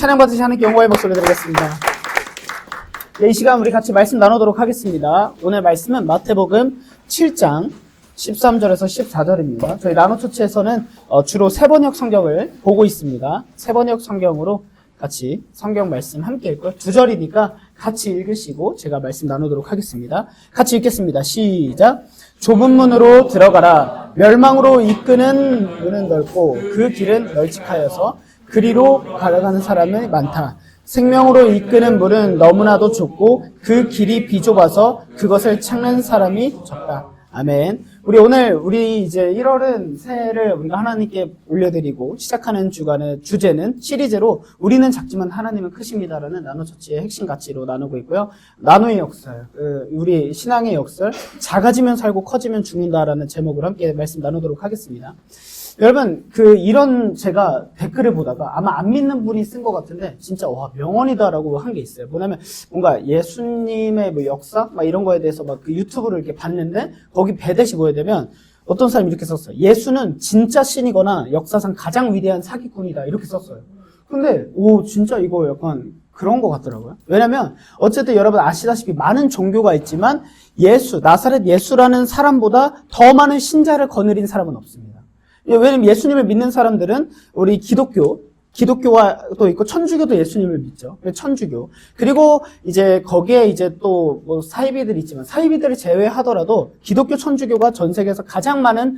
찬양 받으시 하나님께 영광의 목소리 드리겠습니다. 네, 이 시간 우리 같이 말씀 나누도록 하겠습니다. 오늘 말씀은 마태복음 7장 13절에서 14절입니다. 저희 나노처치에서는 주로 세번역 성경을 보고 있습니다. 세번역 성경으로 같이 성경 말씀 함께 읽고요. 2절이니까 같이 읽으시고 제가 말씀 나누도록 하겠습니다. 같이 읽겠습니다. 시작. 좁은 문으로 들어가라. 멸망으로 이끄는 문은 넓고 그 길은 널찍하여서 그리로 걸어가는 사람이 많다. 생명으로 이끄는 문은 너무나도 좁고 그 길이 비좁아서 그것을 찾는 사람이 적다. 아멘. 우리 이제 1월은 새해를 우리가 하나님께 올려드리고 시작하는 주제는 시리즈로 우리는 작지만 하나님은 크십니다라는 나노처치의 핵심 가치로 나누고 있고요. 나노의 역설, 우리 신앙의 역설, 작아지면 살고 커지면 죽는다라는 제목으로 함께 말씀 나누도록 하겠습니다. 여러분, 이런 제가 댓글을 보다가 아마 안 믿는 분이 쓴 것 같은데, 진짜, 명언이다라고 한 게 있어요. 뭐냐면, 뭔가 예수님의 뭐 역사? 막 이런 거에 대해서 막 그 유튜브를 이렇게 봤는데, 거기 배댓이 뭐야 되면, 어떤 사람이 이렇게 썼어요. 예수는 진짜 신이거나 역사상 가장 위대한 사기꾼이다. 이렇게 썼어요. 근데, 진짜 이거 약간 그런 것 같더라고요. 왜냐면, 어쨌든 여러분 아시다시피 많은 종교가 있지만, 나사렛 예수라는 사람보다 더 많은 신자를 거느린 사람은 없습니다. 왜냐면 예수님을 믿는 사람들은 우리 기독교가 또 있고 천주교도 예수님을 믿죠. 천주교. 그리고 이제 거기에 이제 또 뭐 사이비들이 있지만 사이비들을 제외하더라도 기독교 천주교가 전 세계에서 가장 많은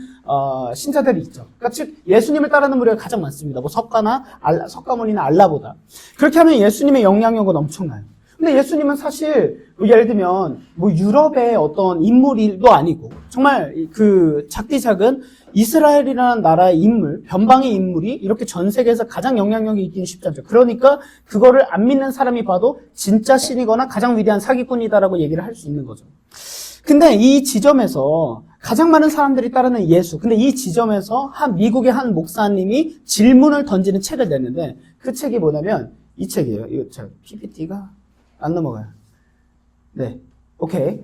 신자들이 있죠. 그러니까 즉 예수님을 따르는 무리가 가장 많습니다. 뭐 석가모니나 알라보다. 그렇게 하면 예수님의 영향력은 엄청나요. 근데 예수님은 사실 예를 들면 뭐 유럽의 어떤 인물도 아니고 정말 작디 작은 이스라엘이라는 나라의 인물, 변방의 인물이 이렇게 전 세계에서 가장 영향력이 있기는 쉽지 않죠. 그러니까 그거를 안 믿는 사람이 봐도 진짜 신이거나 가장 위대한 사기꾼이다라고 얘기를 할 수 있는 거죠. 근데 이 지점에서 가장 많은 사람들이 따르는 예수, 근데 이 지점에서 미국의 한 목사님이 질문을 던지는 책을 냈는데 그 책이 뭐냐면 이 책이에요. 이거 PPT가 안 넘어가요. 네, 오케이.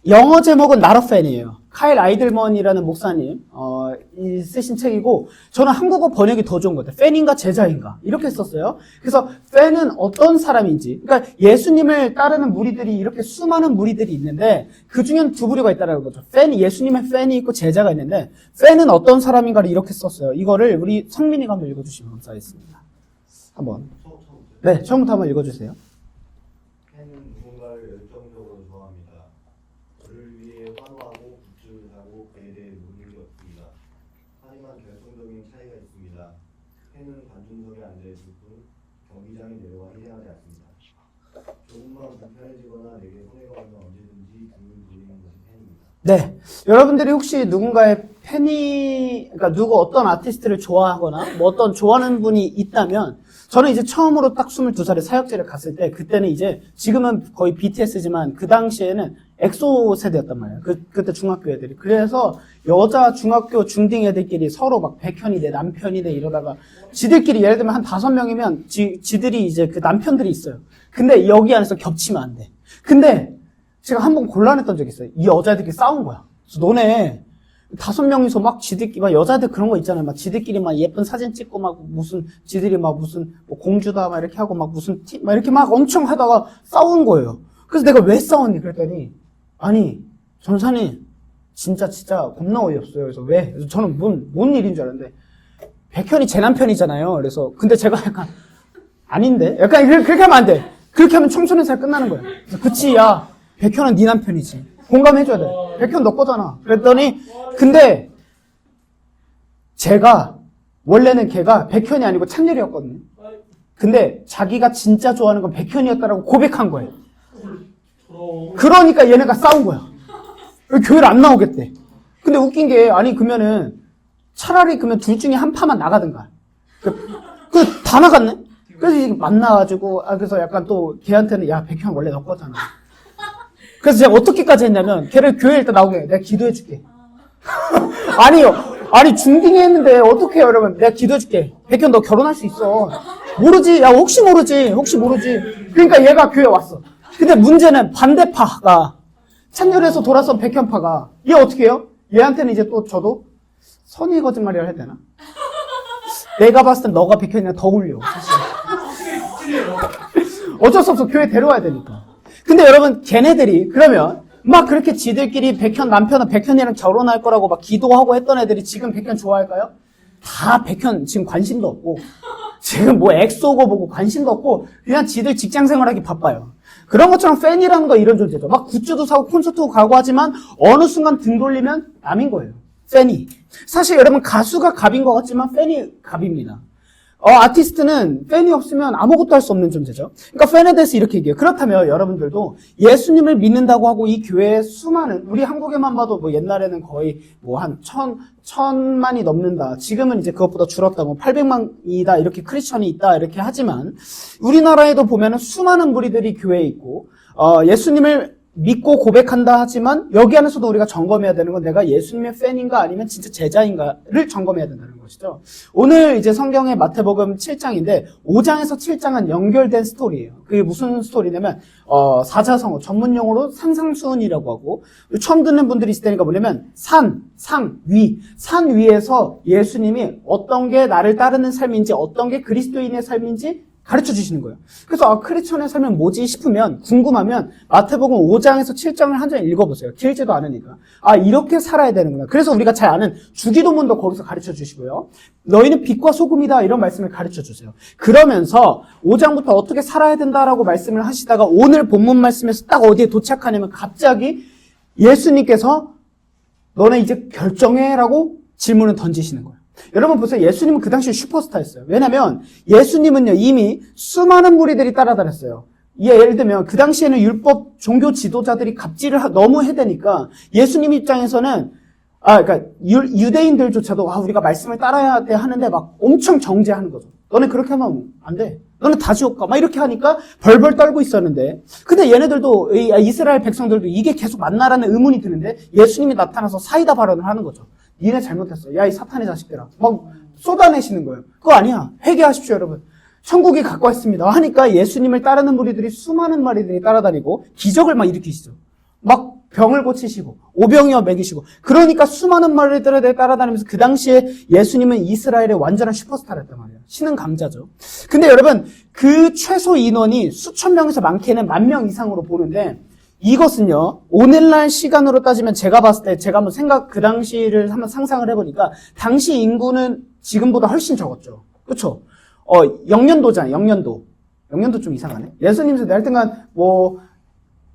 영어 제목은 Not a Fan이에요. 카일 아이들먼이라는 목사님 쓰신 책이고 저는 한국어 번역이 더 좋은 것 같아요. 팬인가 제자인가 이렇게 썼어요. 그래서 팬은 어떤 사람인지, 그러니까 예수님을 따르는 무리들이 이렇게 수많은 무리들이 있는데 그 중에는 두 부류가 있다는 거죠. 예수님의 팬이 있고 제자가 있는데 팬은 어떤 사람인가를 이렇게 썼어요. 이거를 우리 성민이가 한번 읽어주시면 감사하겠습니다. 한번. 네, 처음부터 한번 읽어주세요. 팬은 누군가를 열정적으로 좋아합니다. 그를 위해 환호하고 굿즈를 사고 그에 대해 문의를 얻습니다. 하지만 결정적인 차이가 있습니다. 팬은 관중석에 앉아있을 뿐 경기장에 내려와 희생하지 않습니다. 조금만 불편해지거나 내게 손해가 오면 언제든지 등을 돌리는 것이 팬입니다. 네, 여러분들이 혹시 누군가의 그러니까 어떤 아티스트를 좋아하거나 뭐 어떤 좋아하는 분이 있다면 저는 이제 처음으로 딱 22살에 사역제를 갔을 때 그때는 이제 지금은 거의 BTS지만 그 당시에는 엑소 세대였단 말이에요. 그때 중학교 애들이. 그래서 여자 중학교 중딩 애들끼리 서로 막 백현이네 남편이네 이러다가 지들끼리 예를 들면 한 5명이면 지들이 이제 그 남편들이 있어요. 근데 여기 안에서 겹치면 안 돼. 근데 제가 한번 곤란했던 적이 있어요. 이 여자애들끼리 싸운 거야. 그래서 너네 5명이서 막 지들끼리, 막 여자들 그런 거 있잖아요. 막 지들끼리 막 예쁜 사진 찍고 막 지들이 막 무슨 뭐 공주다 막 이렇게 하고 막 막 이렇게 막 엄청 하다가 싸운 거예요. 그래서 내가 왜 싸웠니? 그랬더니, 아니, 전사님, 진짜 겁나 어이없어요. 그래서 왜? 그래서 저는 뭔 일인 줄 알았는데, 백현이 제 남편이잖아요. 그래서, 근데 제가 약간, 아닌데? 약간 그렇게 하면 안 돼. 그렇게 하면 청소년 살 끝나는 거예요. 그래서 그치, 야, 백현은 네 남편이지. 공감해줘야 돼. 백현 너 거잖아. 그랬더니, 근데 원래는 걔가 백현이 아니고 찬열이었거든요. 근데 자기가 진짜 좋아하는 건 백현이었다라고 고백한 거예요. 그러니까 얘네가 싸운 거야. 교회를 안 나오겠대. 근데 웃긴 게, 아니, 차라리 둘 중에 한 파만 나가든가. 다 나갔네? 그래서 만나가지고, 그래서 약간 또 걔한테는, 야, 백현 원래 너 거잖아. 그래서 제가 어떻게까지 했냐면, 걔를 교회에 일단 나오게, 내가 기도해줄게. 아니, 중딩에 했는데, 어떡해요, 여러분. 내가 기도해줄게. 백현 너 결혼할 수 있어. 모르지. 야, 혹시 모르지. 그러니까 얘가 교회에 왔어. 근데 문제는 반대파가, 찬열에서 돌아선 백현파가, 얘 어떻게 해요? 얘한테는 이제 또 저도 선의 거짓말이라 해야 되나? 내가 봤을 땐 너가 백현이랑 더 울려, 사실. 어쩔 수 없어. 교회 데려와야 되니까. 근데 여러분, 걔네들이 그러면 막 그렇게 지들끼리 남편은 백현이랑 결혼할 거라고 막 기도하고 했던 애들이 지금 백현 좋아할까요? 다 백현 지금 관심도 없고, 지금 뭐 엑소고 보고 관심도 없고, 그냥 지들 직장 생활하기 바빠요. 그런 것처럼 팬이라는 거 이런 존재죠. 막 굿즈도 사고 콘서트도 가고 하지만 어느 순간 등 돌리면 남인 거예요. 팬이. 사실 여러분 가수가 갑인 것 같지만 팬이 갑입니다. 아티스트는 팬이 없으면 아무것도 할 수 없는 존재죠. 그러니까 팬에 대해서 이렇게 얘기해요. 그렇다면 여러분들도 예수님을 믿는다고 하고 이 교회에 수많은, 우리 한국에만 봐도 뭐 옛날에는 거의 뭐 한 천만이 넘는다. 지금은 이제 그것보다 줄었다. 뭐 800만이다. 이렇게 크리스천이 있다. 이렇게 하지만 우리나라에도 보면은 수많은 무리들이 교회에 있고, 예수님을 믿고 고백한다 하지만 여기 안에서도 우리가 점검해야 되는 건 내가 예수님의 팬인가 아니면 진짜 제자인가를 점검해야 된다는 것이죠. 오늘 이제 성경의 마태복음 7장인데 5장에서 7장은 연결된 스토리예요. 그게 무슨 스토리냐면 사자성어 전문 용어로 산상수훈이라고 하고, 처음 듣는 분들이 있을 테니까 뭐냐면 산 위에서 예수님이 어떤 게 나를 따르는 삶인지 어떤 게 그리스도인의 삶인지 가르쳐 주시는 거예요. 그래서 크리스천의 삶은 뭐지 싶으면, 궁금하면 마태복음 5장에서 7장을 한 장 읽어보세요. 길지도 않으니까. 이렇게 살아야 되는구나. 그래서 우리가 잘 아는 주기도문도 거기서 가르쳐 주시고요. 너희는 빛과 소금이다 이런 말씀을 가르쳐 주세요. 그러면서 5장부터 어떻게 살아야 된다라고 말씀을 하시다가 오늘 본문 말씀에서 딱 어디에 도착하냐면 갑자기 예수님께서 너네 이제 결정해라고 질문을 던지시는 거예요. 여러분 보세요. 예수님은 그 당시 슈퍼스타였어요. 왜냐면 예수님은요 이미 수많은 무리들이 따라다녔어요. 예를 들면 그 당시에는 율법 종교 지도자들이 갑질을 너무 해대니까 예수님 입장에서는 그러니까 유대인들조차도 우리가 말씀을 따라야 돼 하는데 막 엄청 정죄하는 거죠. 너네 그렇게 하면 안 돼. 너네 다 지옥 가. 막 이렇게 하니까 벌벌 떨고 있었는데, 근데 얘네들도 이스라엘 백성들도 이게 계속 맞나라는 의문이 드는데 예수님이 나타나서 사이다 발언을 하는 거죠. 니네 잘못했어. 야, 이 사탄의 자식들아. 막 쏟아내시는 거예요. 그거 아니야. 회개하십시오, 여러분. 천국이 가까웠습니다. 하니까 예수님을 따르는 무리들이 수많은 마리들이 따라다니고 기적을 막 일으키시죠. 막 병을 고치시고 오병이어 먹이시고, 그러니까 수많은 마리들을 따라다니면서 그 당시에 예수님은 이스라엘의 완전한 슈퍼스타였단 말이에요. 신은 강자죠. 근데 여러분 그 최소 인원이 수천 명에서 많게는 10,000명 이상으로 보는데, 이것은요 오늘날 시간으로 따지면 제가 봤을 때 제가 한번 그 당시를 한번 상상을 해보니까 당시 인구는 지금보다 훨씬 적었죠. 그렇죠? 영년도잖아요. 영년도 좀 이상하네. 예수님 세대 하여튼간 뭐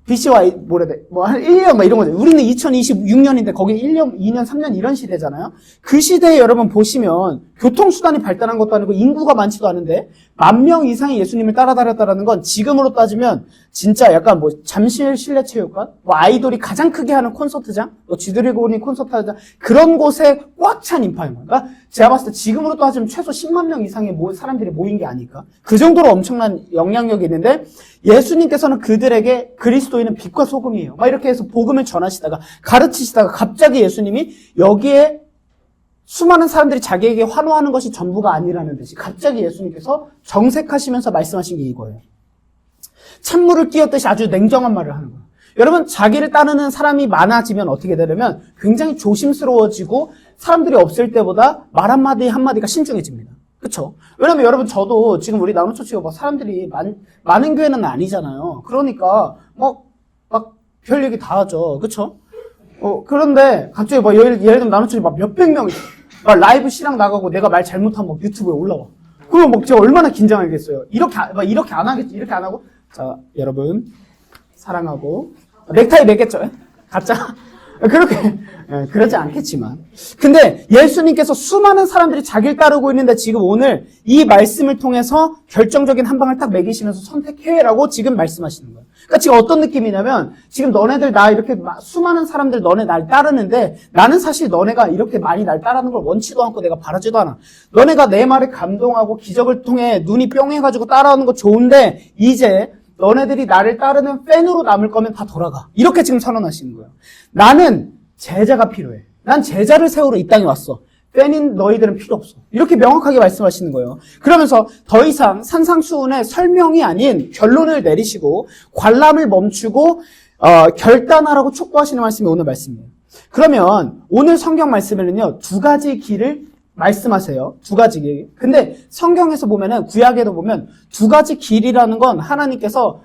BC와 한 1년 이런 거죠. 우리는 2026년인데 거기 1년, 2년, 3년 이런 시대잖아요. 그 시대에 여러분 보시면 교통수단이 발달한 것도 아니고 인구가 많지도 않은데 10,000명 이상이 예수님을 따라다녔다라는 건 지금으로 따지면 진짜 약간 뭐 잠실 실내체육관, 뭐 아이돌이 가장 크게 하는 콘서트장, 뭐 쥐드래곤이 콘서트장, 그런 곳에 꽉 찬 인파인 거예요. 그러니까 제가 봤을 때 지금으로 따지면 최소 10만 명 이상의 사람들이 모인 게 아닐까. 그 정도로 엄청난 영향력이 있는데 예수님께서는 그들에게 그리스도인은 빛과 소금이에요. 막 이렇게 해서 복음을 전하시다가 가르치시다가 갑자기 예수님이 여기에 수많은 사람들이 자기에게 환호하는 것이 전부가 아니라는 듯이 갑자기 예수님께서 정색하시면서 말씀하신 게 이거예요. 찬물을 끼얹듯이 아주 냉정한 말을 하는 거예요. 여러분 자기를 따르는 사람이 많아지면 어떻게 되냐면 굉장히 조심스러워지고 사람들이 없을 때보다 말 한마디 한마디가 신중해집니다. 그렇죠? 왜냐면 여러분 저도 지금 우리 나눔처치가 막 사람들이 많은 교회는 아니잖아요. 그러니까 막 별 얘기 다 하죠. 그렇죠? 그런데 갑자기 막 예를 들면 나눔처치 막 몇백 명이 막 라이브 시랑 나가고 내가 말 잘못하면 유튜브에 올라와. 그럼 막 제가 얼마나 긴장하겠어요. 이렇게 안 하겠지. 이렇게 안 하고 자 여러분 사랑하고 넥타이 매겠죠? 가짜? 그렇게 그러지 않겠지만, 근데 예수님께서 수많은 사람들이 자기를 따르고 있는데 지금 오늘 이 말씀을 통해서 결정적인 한 방을 딱 매기시면서 선택해라고 지금 말씀하시는 거예요. 그러니까 지금 어떤 느낌이냐면 지금 너네들 나 이렇게 수많은 사람들 너네 날 따르는데 나는 사실 너네가 이렇게 많이 날 따르는 걸 원치도 않고 내가 바라지도 않아. 너네가 내 말에 감동하고 기적을 통해 눈이 뿅해가지고 따라오는 거 좋은데 이제 너네들이 나를 따르는 팬으로 남을 거면 다 돌아가. 이렇게 지금 선언하시는 거예요. 나는 제자가 필요해. 난 제자를 세우러 이 땅에 왔어. 팬인 너희들은 필요 없어. 이렇게 명확하게 말씀하시는 거예요. 그러면서 더 이상 산상수훈의 설명이 아닌 결론을 내리시고 관람을 멈추고 결단하라고 촉구하시는 말씀이 오늘 말씀이에요. 그러면 오늘 성경 말씀에는요 2가지 길을 말씀하세요. 두 가지 길. 근데 성경에서 보면은, 구약에도 보면 두 가지 길이라는 건 하나님께서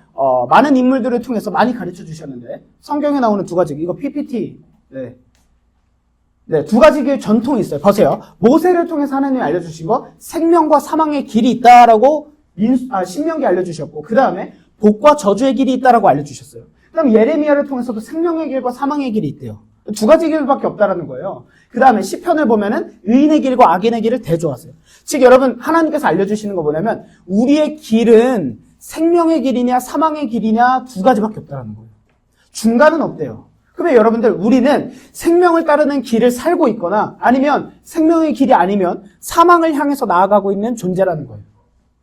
많은 인물들을 통해서 많이 가르쳐 주셨는데, 성경에 나오는 두 가지 길, 이거 PPT. 네, 두 가지 길 전통이 있어요. 보세요. 모세를 통해서 하나님이 알려주신 거, 생명과 사망의 길이 있다라고 신명기 알려주셨고, 그 다음에 복과 저주의 길이 있다라고 알려주셨어요. 그 다음에 예레미야를 통해서도 생명의 길과 사망의 길이 있대요. 두 가지 길밖에 없다라는 거예요. 그 다음에 시편을 보면은 의인의 길과 악인의 길을 대조하세요. 즉 여러분, 하나님께서 알려주시는 거 뭐냐면, 우리의 길은 생명의 길이냐 사망의 길이냐 두 가지밖에 없다라는 거예요. 중간은 없대요. 그러면 여러분들, 우리는 생명을 따르는 길을 살고 있거나 아니면 생명의 길이 아니면 사망을 향해서 나아가고 있는 존재라는 거예요.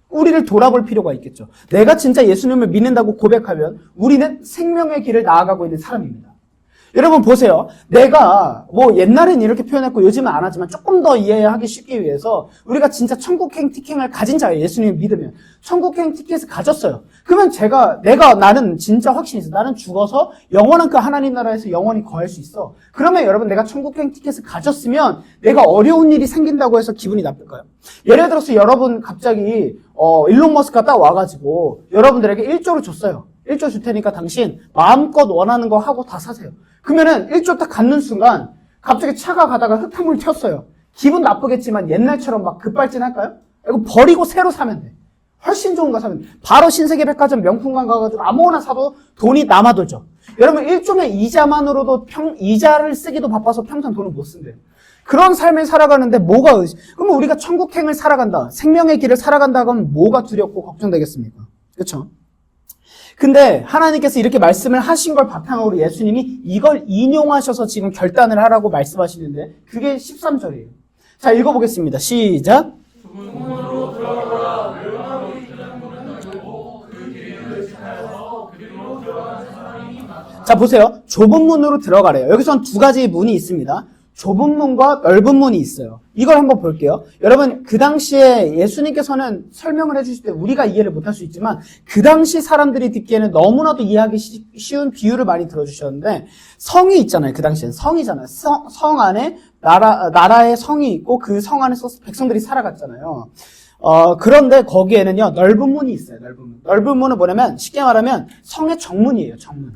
우리를 돌아볼 필요가 있겠죠. 내가 진짜 예수님을 믿는다고 고백하면 우리는 생명의 길을 나아가고 있는 사람입니다. 여러분 보세요. 내가 옛날엔 이렇게 표현했고 요즘은 안 하지만 조금 더 이해하기 쉽기 위해서 우리가 진짜 천국행 티켓을 가진 자예요. 예수님을 믿으면. 천국행 티켓을 가졌어요. 그러면 나는 진짜 확신이 있어. 나는 죽어서 영원한 그 하나님 나라에서 영원히 거할 수 있어. 그러면 여러분, 내가 천국행 티켓을 가졌으면 내가 어려운 일이 생긴다고 해서 기분이 나쁠까요? 예를 들어서 여러분 갑자기 일론 머스크가 딱 와가지고 여러분들에게 1조를 줬어요. 1조 줄 테니까 당신 마음껏 원하는 거 하고 다 사세요. 그러면은 1조 딱 갖는 순간 갑자기 차가 가다가 흙탕물 튀었어요. 기분 나쁘겠지만 옛날처럼 막 급발진할까요? 이거 버리고 새로 사면 돼. 훨씬 좋은 거 사면 돼. 바로 신세계백화점 명품관 가가지고 아무거나 사도 돈이 남아돌죠. 여러분 1조면 이자만으로도 이자를 쓰기도 바빠서 평생 돈을 못 쓴대요. 그런 삶을 살아가는데 그러면 우리가 천국행을 살아간다, 생명의 길을 살아간다 하면 뭐가 두렵고 걱정되겠습니까? 그렇죠? 근데 하나님께서 이렇게 말씀을 하신 걸 바탕으로 예수님이 이걸 인용하셔서 지금 결단을 하라고 말씀하시는데 그게 13절이에요. 자, 읽어보겠습니다. 시작. 자, 보세요. 좁은 문으로 들어가래요. 여기선 두 가지 문이 있습니다. 좁은 문과 넓은 문이 있어요. 이걸 한번 볼게요. 여러분, 그 당시에 예수님께서는 설명을 해주실 때 우리가 이해를 못할 수 있지만 그 당시 사람들이 듣기에는 너무나도 이해하기 쉬운 비유를 많이 들어주셨는데, 성이 있잖아요. 그 당시엔 성이잖아요. 성 안에 나라의 성이 있고 그 성 안에서 백성들이 살아갔잖아요. 그런데 거기에는요, 넓은 문이 있어요. 넓은 문. 넓은 문은 뭐냐면 쉽게 말하면 성의 정문이에요. 정문.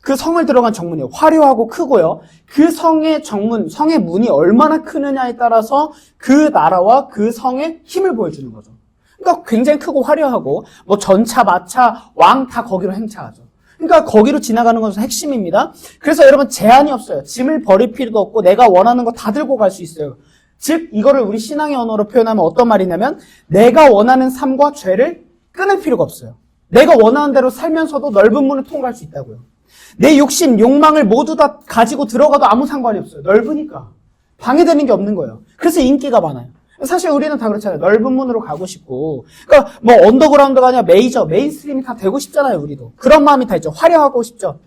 그 성을 들어간 정문이요. 화려하고 크고요. 그 성의 정문, 성의 문이 얼마나 크느냐에 따라서 그 나라와 그 성의 힘을 보여주는 거죠. 그러니까 굉장히 크고 화려하고 전차, 마차, 왕 다 거기로 행차하죠. 그러니까 거기로 지나가는 것은 핵심입니다. 그래서 여러분 제한이 없어요. 짐을 버릴 필요도 없고 내가 원하는 거 다 들고 갈 수 있어요. 즉 이거를 우리 신앙의 언어로 표현하면 어떤 말이냐면 내가 원하는 삶과 죄를 끊을 필요가 없어요. 내가 원하는 대로 살면서도 넓은 문을 통과할 수 있다고요. 내 욕심, 욕망을 모두 다 가지고 들어가도 아무 상관이 없어요. 넓으니까. 방해되는 게 없는 거예요. 그래서 인기가 많아요. 사실 우리는 다 그렇잖아요. 넓은 문으로 가고 싶고. 그러니까 언더그라운드가 아니라 메인스트림이 다 되고 싶잖아요, 우리도. 그런 마음이 다 있죠. 화려하고 싶죠.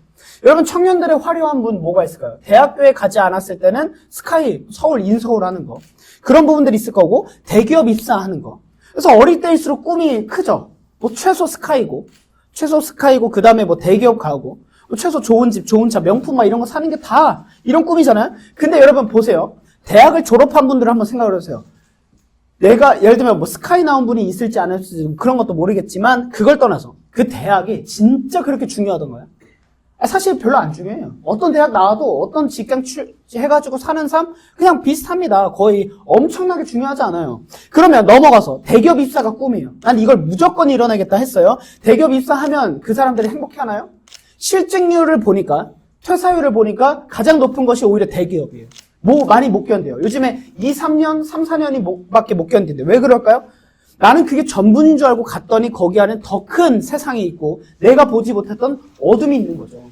여러분, 청년들의 화려한 문 뭐가 있을까요? 대학교에 가지 않았을 때는 스카이, 서울, 인서울 하는 거. 그런 부분들이 있을 거고, 대기업 입사하는 거. 그래서 어릴 때일수록 꿈이 크죠. 최소 스카이고, 그 다음에 대기업 가고, 최소 좋은 집, 좋은 차, 명품 이런 거 사는 게 다 이런 꿈이잖아요. 근데 여러분 보세요. 대학을 졸업한 분들을 한번 생각을 해보세요. 내가 예를 들면 스카이 나온 분이 있을지 안 있을지 그런 것도 모르겠지만 그걸 떠나서 그 대학이 진짜 그렇게 중요하던가요? 사실 별로 안 중요해요. 어떤 대학 나와도 어떤 직장 해가지고 사는 삶 그냥 비슷합니다. 거의 엄청나게 중요하지 않아요. 그러면 넘어가서 대기업 입사가 꿈이에요. 난 이걸 무조건 일어나겠다 했어요. 대기업 입사하면 그 사람들이 행복해하나요? 실직률을 보니까, 퇴사율을 보니까 가장 높은 것이 오히려 대기업이에요. 많이 못 견뎌요. 요즘에 3, 4년이 밖에 못 견딘대. 왜 그럴까요? 나는 그게 전부인 줄 알고 갔더니 거기 안에 더 큰 세상이 있고 내가 보지 못했던 어둠이 있는 거죠.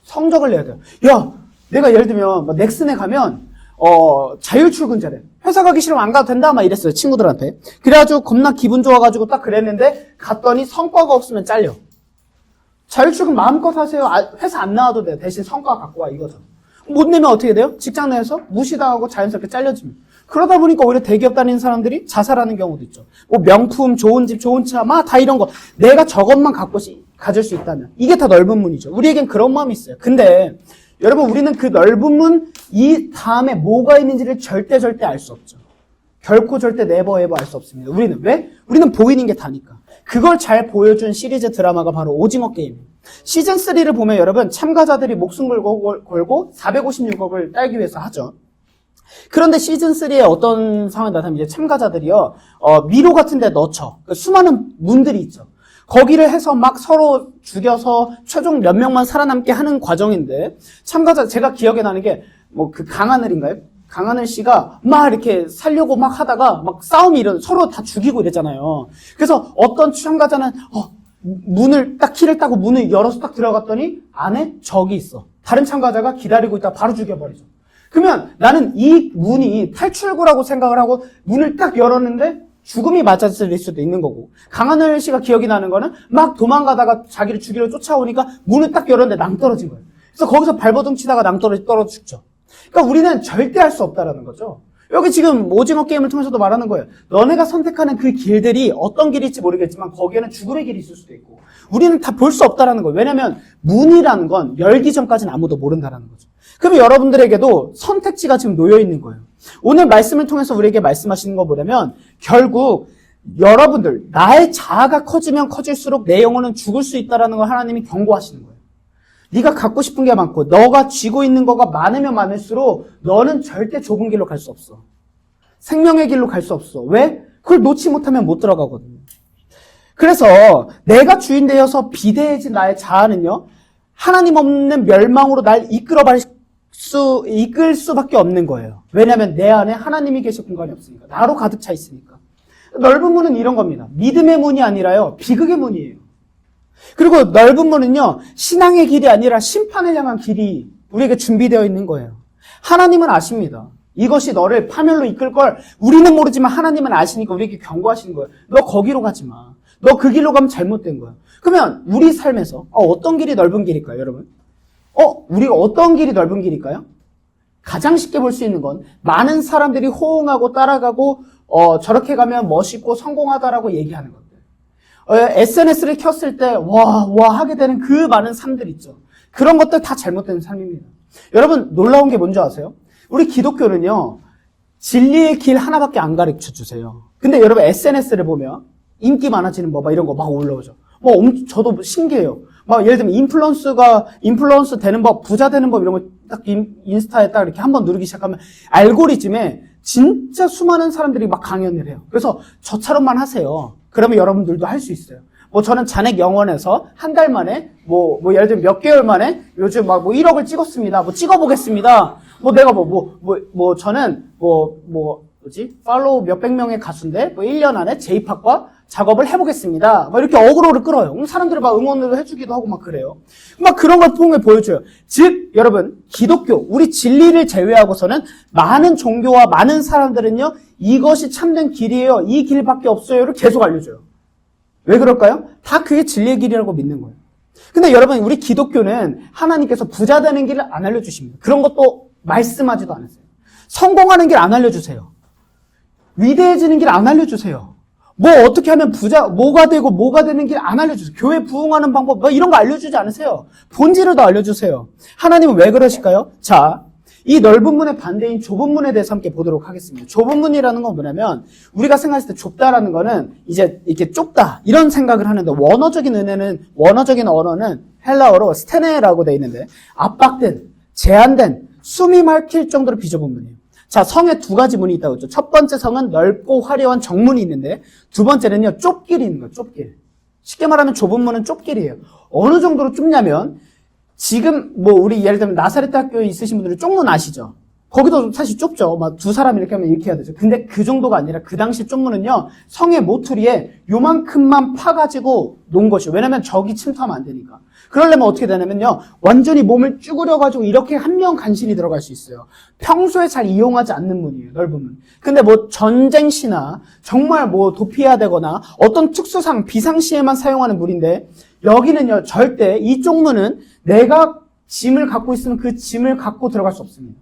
성적을 내야 돼요. 야, 내가 예를 들면 넥슨에 가면 자율 출근제래. 회사 가기 싫으면 안 가도 된다 이랬어요. 친구들한테. 그래가지고 겁나 기분 좋아가지고 딱 그랬는데 갔더니 성과가 없으면 잘려. 자율출근 마음껏 하세요. 회사 안 나와도 돼요. 대신 성과 갖고 와 이거죠. 못 내면 어떻게 돼요? 직장 내에서 무시당하고 자연스럽게 잘려집니다. 그러다 보니까 오히려 대기업 다니는 사람들이 자살하는 경우도 있죠. 명품, 좋은 집, 좋은 차, 다 이런 거. 내가 저것만 가질 수 있다면. 이게 다 넓은 문이죠. 우리에겐 그런 마음이 있어요. 근데 여러분 우리는 그 넓은 문 이 다음에 뭐가 있는지를 절대 알 수 없죠. 결코 절대 네버 에버 알 수 없습니다. 우리는 왜? 우리는 보이는 게 다니까. 그걸 잘 보여준 시리즈 드라마가 바로 오징어 게임이에요. 시즌 3를 보면 여러분 참가자들이 목숨 걸고 456억을 따기 위해서 하죠. 그런데 시즌 3에 어떤 상황이 나타나면 이제 참가자들이요, 미로 같은 데 넣죠. 수많은 문들이 있죠. 거기를 해서 막 서로 죽여서 최종 몇 명만 살아남게 하는 과정인데, 참가자, 제가 기억에 나는 게, 뭐 그 강하늘인가요? 강하늘 씨가 막 이렇게 살려고 막 하다가 막 싸움이 서로 다 죽이고 이랬잖아요. 그래서 어떤 참가자는, 문을 딱 키를 따고 문을 열어서 딱 들어갔더니 안에 적이 있어. 다른 참가자가 기다리고 있다 바로 죽여버리죠. 그러면 나는 이 문이 탈출구라고 생각을 하고 문을 딱 열었는데 죽음이 맞았을 수도 있는 거고, 강하늘 씨가 기억이 나는 거는 막 도망가다가 자기를 죽이러 쫓아오니까 문을 딱 열었는데 낭떠러진 거예요. 그래서 거기서 발버둥 치다가 떨어져 죽죠. 그러니까 우리는 절대 할 수 없다라는 거죠. 여기 지금 오징어 게임을 통해서도 말하는 거예요. 너네가 선택하는 그 길들이 어떤 길일지 모르겠지만 거기에는 죽음의 길이 있을 수도 있고 우리는 다 볼 수 없다라는 거예요. 왜냐하면 문이라는 건 열기 전까지는 아무도 모른다라는 거죠. 그러면 여러분들에게도 선택지가 지금 놓여 있는 거예요. 오늘 말씀을 통해서 우리에게 말씀하시는 거 보려면 결국 여러분들, 나의 자아가 커지면 커질수록 내 영혼은 죽을 수 있다라는 걸 하나님이 경고하시는 거예요. 네가 갖고 싶은 게 많고 너가 쥐고 있는 거가 많으면 많을수록 너는 절대 좁은 길로 갈 수 없어. 생명의 길로 갈 수 없어. 왜? 그걸 놓지 못하면 못 들어가거든요. 그래서 내가 주인 되어서 비대해진 나의 자아는요, 하나님 없는 멸망으로 날 이끌 수밖에 없는 거예요. 왜냐하면 내 안에 하나님이 계실 공간이 없으니까. 나로 가득 차 있으니까. 넓은 문은 이런 겁니다. 믿음의 문이 아니라요, 비극의 문이에요. 그리고 넓은 문은요, 신앙의 길이 아니라 심판을 향한 길이 우리에게 준비되어 있는 거예요. 하나님은 아십니다. 이것이 너를 파멸로 이끌 걸 우리는 모르지만 하나님은 아시니까 우리에게 경고하시는 거예요. 너 거기로 가지 마. 너 그 길로 가면 잘못된 거야. 그러면 우리 삶에서 어떤 길이 넓은 길일까요, 여러분? 우리가 어떤 길이 넓은 길일까요? 가장 쉽게 볼 수 있는 건 많은 사람들이 호응하고 따라가고 저렇게 가면 멋있고 성공하다라고 얘기하는 것들. SNS를 켰을 때 와 하게 되는 그 많은 삶들 있죠. 그런 것들 다 잘못된 삶입니다. 여러분 놀라운 게 뭔지 아세요? 우리 기독교는요, 진리의 길 하나밖에 안 가르쳐 주세요. 근데 여러분 SNS를 보면 인기 많아지는 법 이런 거 막 올라오죠. 저도 신기해요. 막 예를 들면 인플루언스 되는 법, 부자 되는 법 이런 거 딱 인스타에 딱 이렇게 한번 누르기 시작하면 알고리즘에 진짜 수많은 사람들이 막 강연을 해요. 그래서 저처럼만 하세요. 그러면 여러분들도 할 수 있어요. 저는 잔액 영원에서 한 달 만에, 예를 들면 몇 개월 만에 요즘 1억을 찍었습니다. 찍어보겠습니다. 저는 팔로우 몇백 명의 가수인데, 1년 안에 J-팝과 작업을 해보겠습니다. 이렇게 어그로를 끌어요. 사람들이 막 응원을 해주기도 하고 막 그래요. 막 그런 걸 통해 보여줘요. 즉, 여러분, 기독교, 우리 진리를 제외하고서는 많은 종교와 많은 사람들은요, 이것이 참된 길이에요. 이 길밖에 없어요를 계속 알려줘요. 왜 그럴까요? 다 그게 진리의 길이라고 믿는 거예요. 근데 여러분, 우리 기독교는 하나님께서 부자 되는 길을 안 알려주십니다. 그런 것도 말씀하지도 않으세요. 성공하는 길 안 알려주세요. 위대해지는 길 안 알려주세요. 어떻게 하면 뭐가 되고 뭐가 되는 길 안 알려주세요. 교회 부흥하는 방법, 이런 거 알려주지 않으세요. 본질을 더 알려주세요. 하나님은 왜 그러실까요? 자, 이 넓은 문의 반대인 좁은 문에 대해서 함께 보도록 하겠습니다. 좁은 문이라는 건 뭐냐면, 우리가 생각했을 때 좁다라는 거는 이제 이렇게 좁다, 이런 생각을 하는데, 원어적인 언어는 헬라어로 스테네라고 되어 있는데, 압박된, 제한된, 숨이 막힐 정도로 비좁은 문이에요. 자, 성에 두 가지 문이 있다고 했죠. 첫 번째 성은 넓고 화려한 정문이 있는데, 두 번째는요, 좁길이 있는 거예요, 좁길. 쉽게 말하면 좁은 문은 좁길이에요. 어느 정도로 좁냐면, 지금 우리 예를 들면 나사렛 학교에 있으신 분들은 쪽문 아시죠? 거기도 사실 좁죠. 두 사람 이렇게 하면 이렇게 해야 되죠. 근데 그 정도가 아니라 그 당시 쪽문은요, 성의 모퉁이에 요만큼만 파가지고 놓은 것이요. 왜냐면 적이 침투하면 안 되니까. 그러려면 어떻게 되냐면요, 완전히 몸을 쭈그려가지고 이렇게 한 명 간신히 들어갈 수 있어요. 평소에 잘 이용하지 않는 문이에요, 넓은 문. 근데 전쟁 시나 정말 도피해야 되거나 어떤 특수상, 비상시에만 사용하는 문인데, 여기는요, 절대 이쪽 문은 내가 짐을 갖고 있으면 그 짐을 갖고 들어갈 수 없습니다.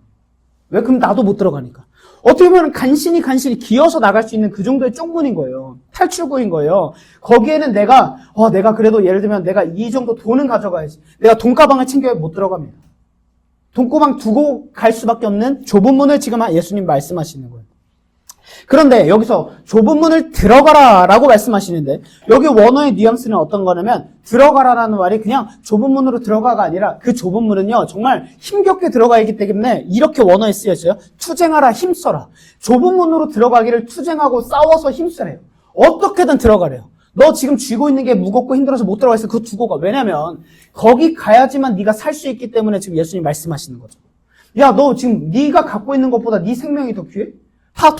왜? 그럼 나도 못 들어가니까. 어떻게 보면 간신히 기어서 나갈 수 있는 그 정도의 쪽문인 거예요. 탈출구인 거예요. 거기에는 내가 그래도 예를 들면 내가 이 정도 돈은 가져가야지. 내가 돈가방을 챙겨야 못 들어갑니다. 돈가방 두고 갈 수밖에 없는 좁은 문을 지금 예수님 말씀하시는 거예요. 그런데 여기서 좁은 문을 들어가라 라고 말씀하시는데 여기 원어의 뉘앙스는 어떤 거냐면 들어가라라는 말이 그냥 좁은 문으로 들어가가 아니라 그 좁은 문은요 정말 힘겹게 들어가야 하기 때문에 이렇게 원어에 쓰여져요. 투쟁하라, 힘써라. 좁은 문으로 들어가기를 투쟁하고 싸워서 힘쓰래요. 어떻게든 들어가래요. 너 지금 쥐고 있는 게 무겁고 힘들어서 못 들어가 있어. 그거 두고 가. 왜냐면 거기 가야지만 네가 살 수 있기 때문에 지금 예수님 말씀하시는 거죠. 야, 너 지금 네가 갖고 있는 것보다 네 생명이 더 귀해? 다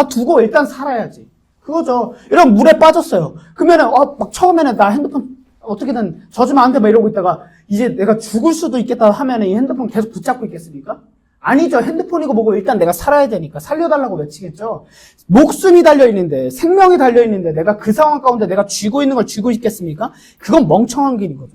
두고 일단 살아야지. 그거죠. 이런 물에 빠졌어요. 그러면은, 막 처음에는 나 핸드폰 어떻게든 젖으면 안 돼, 막 이러고 있다가, 이제 내가 죽을 수도 있겠다 하면은 이 핸드폰 계속 붙잡고 있겠습니까? 아니죠. 핸드폰이고 뭐고 일단 내가 살아야 되니까 살려달라고 외치겠죠. 목숨이 달려있는데, 생명이 달려있는데, 내가 그 상황 가운데 내가 쥐고 있는 걸 쥐고 있겠습니까? 그건 멍청한 길인 거죠.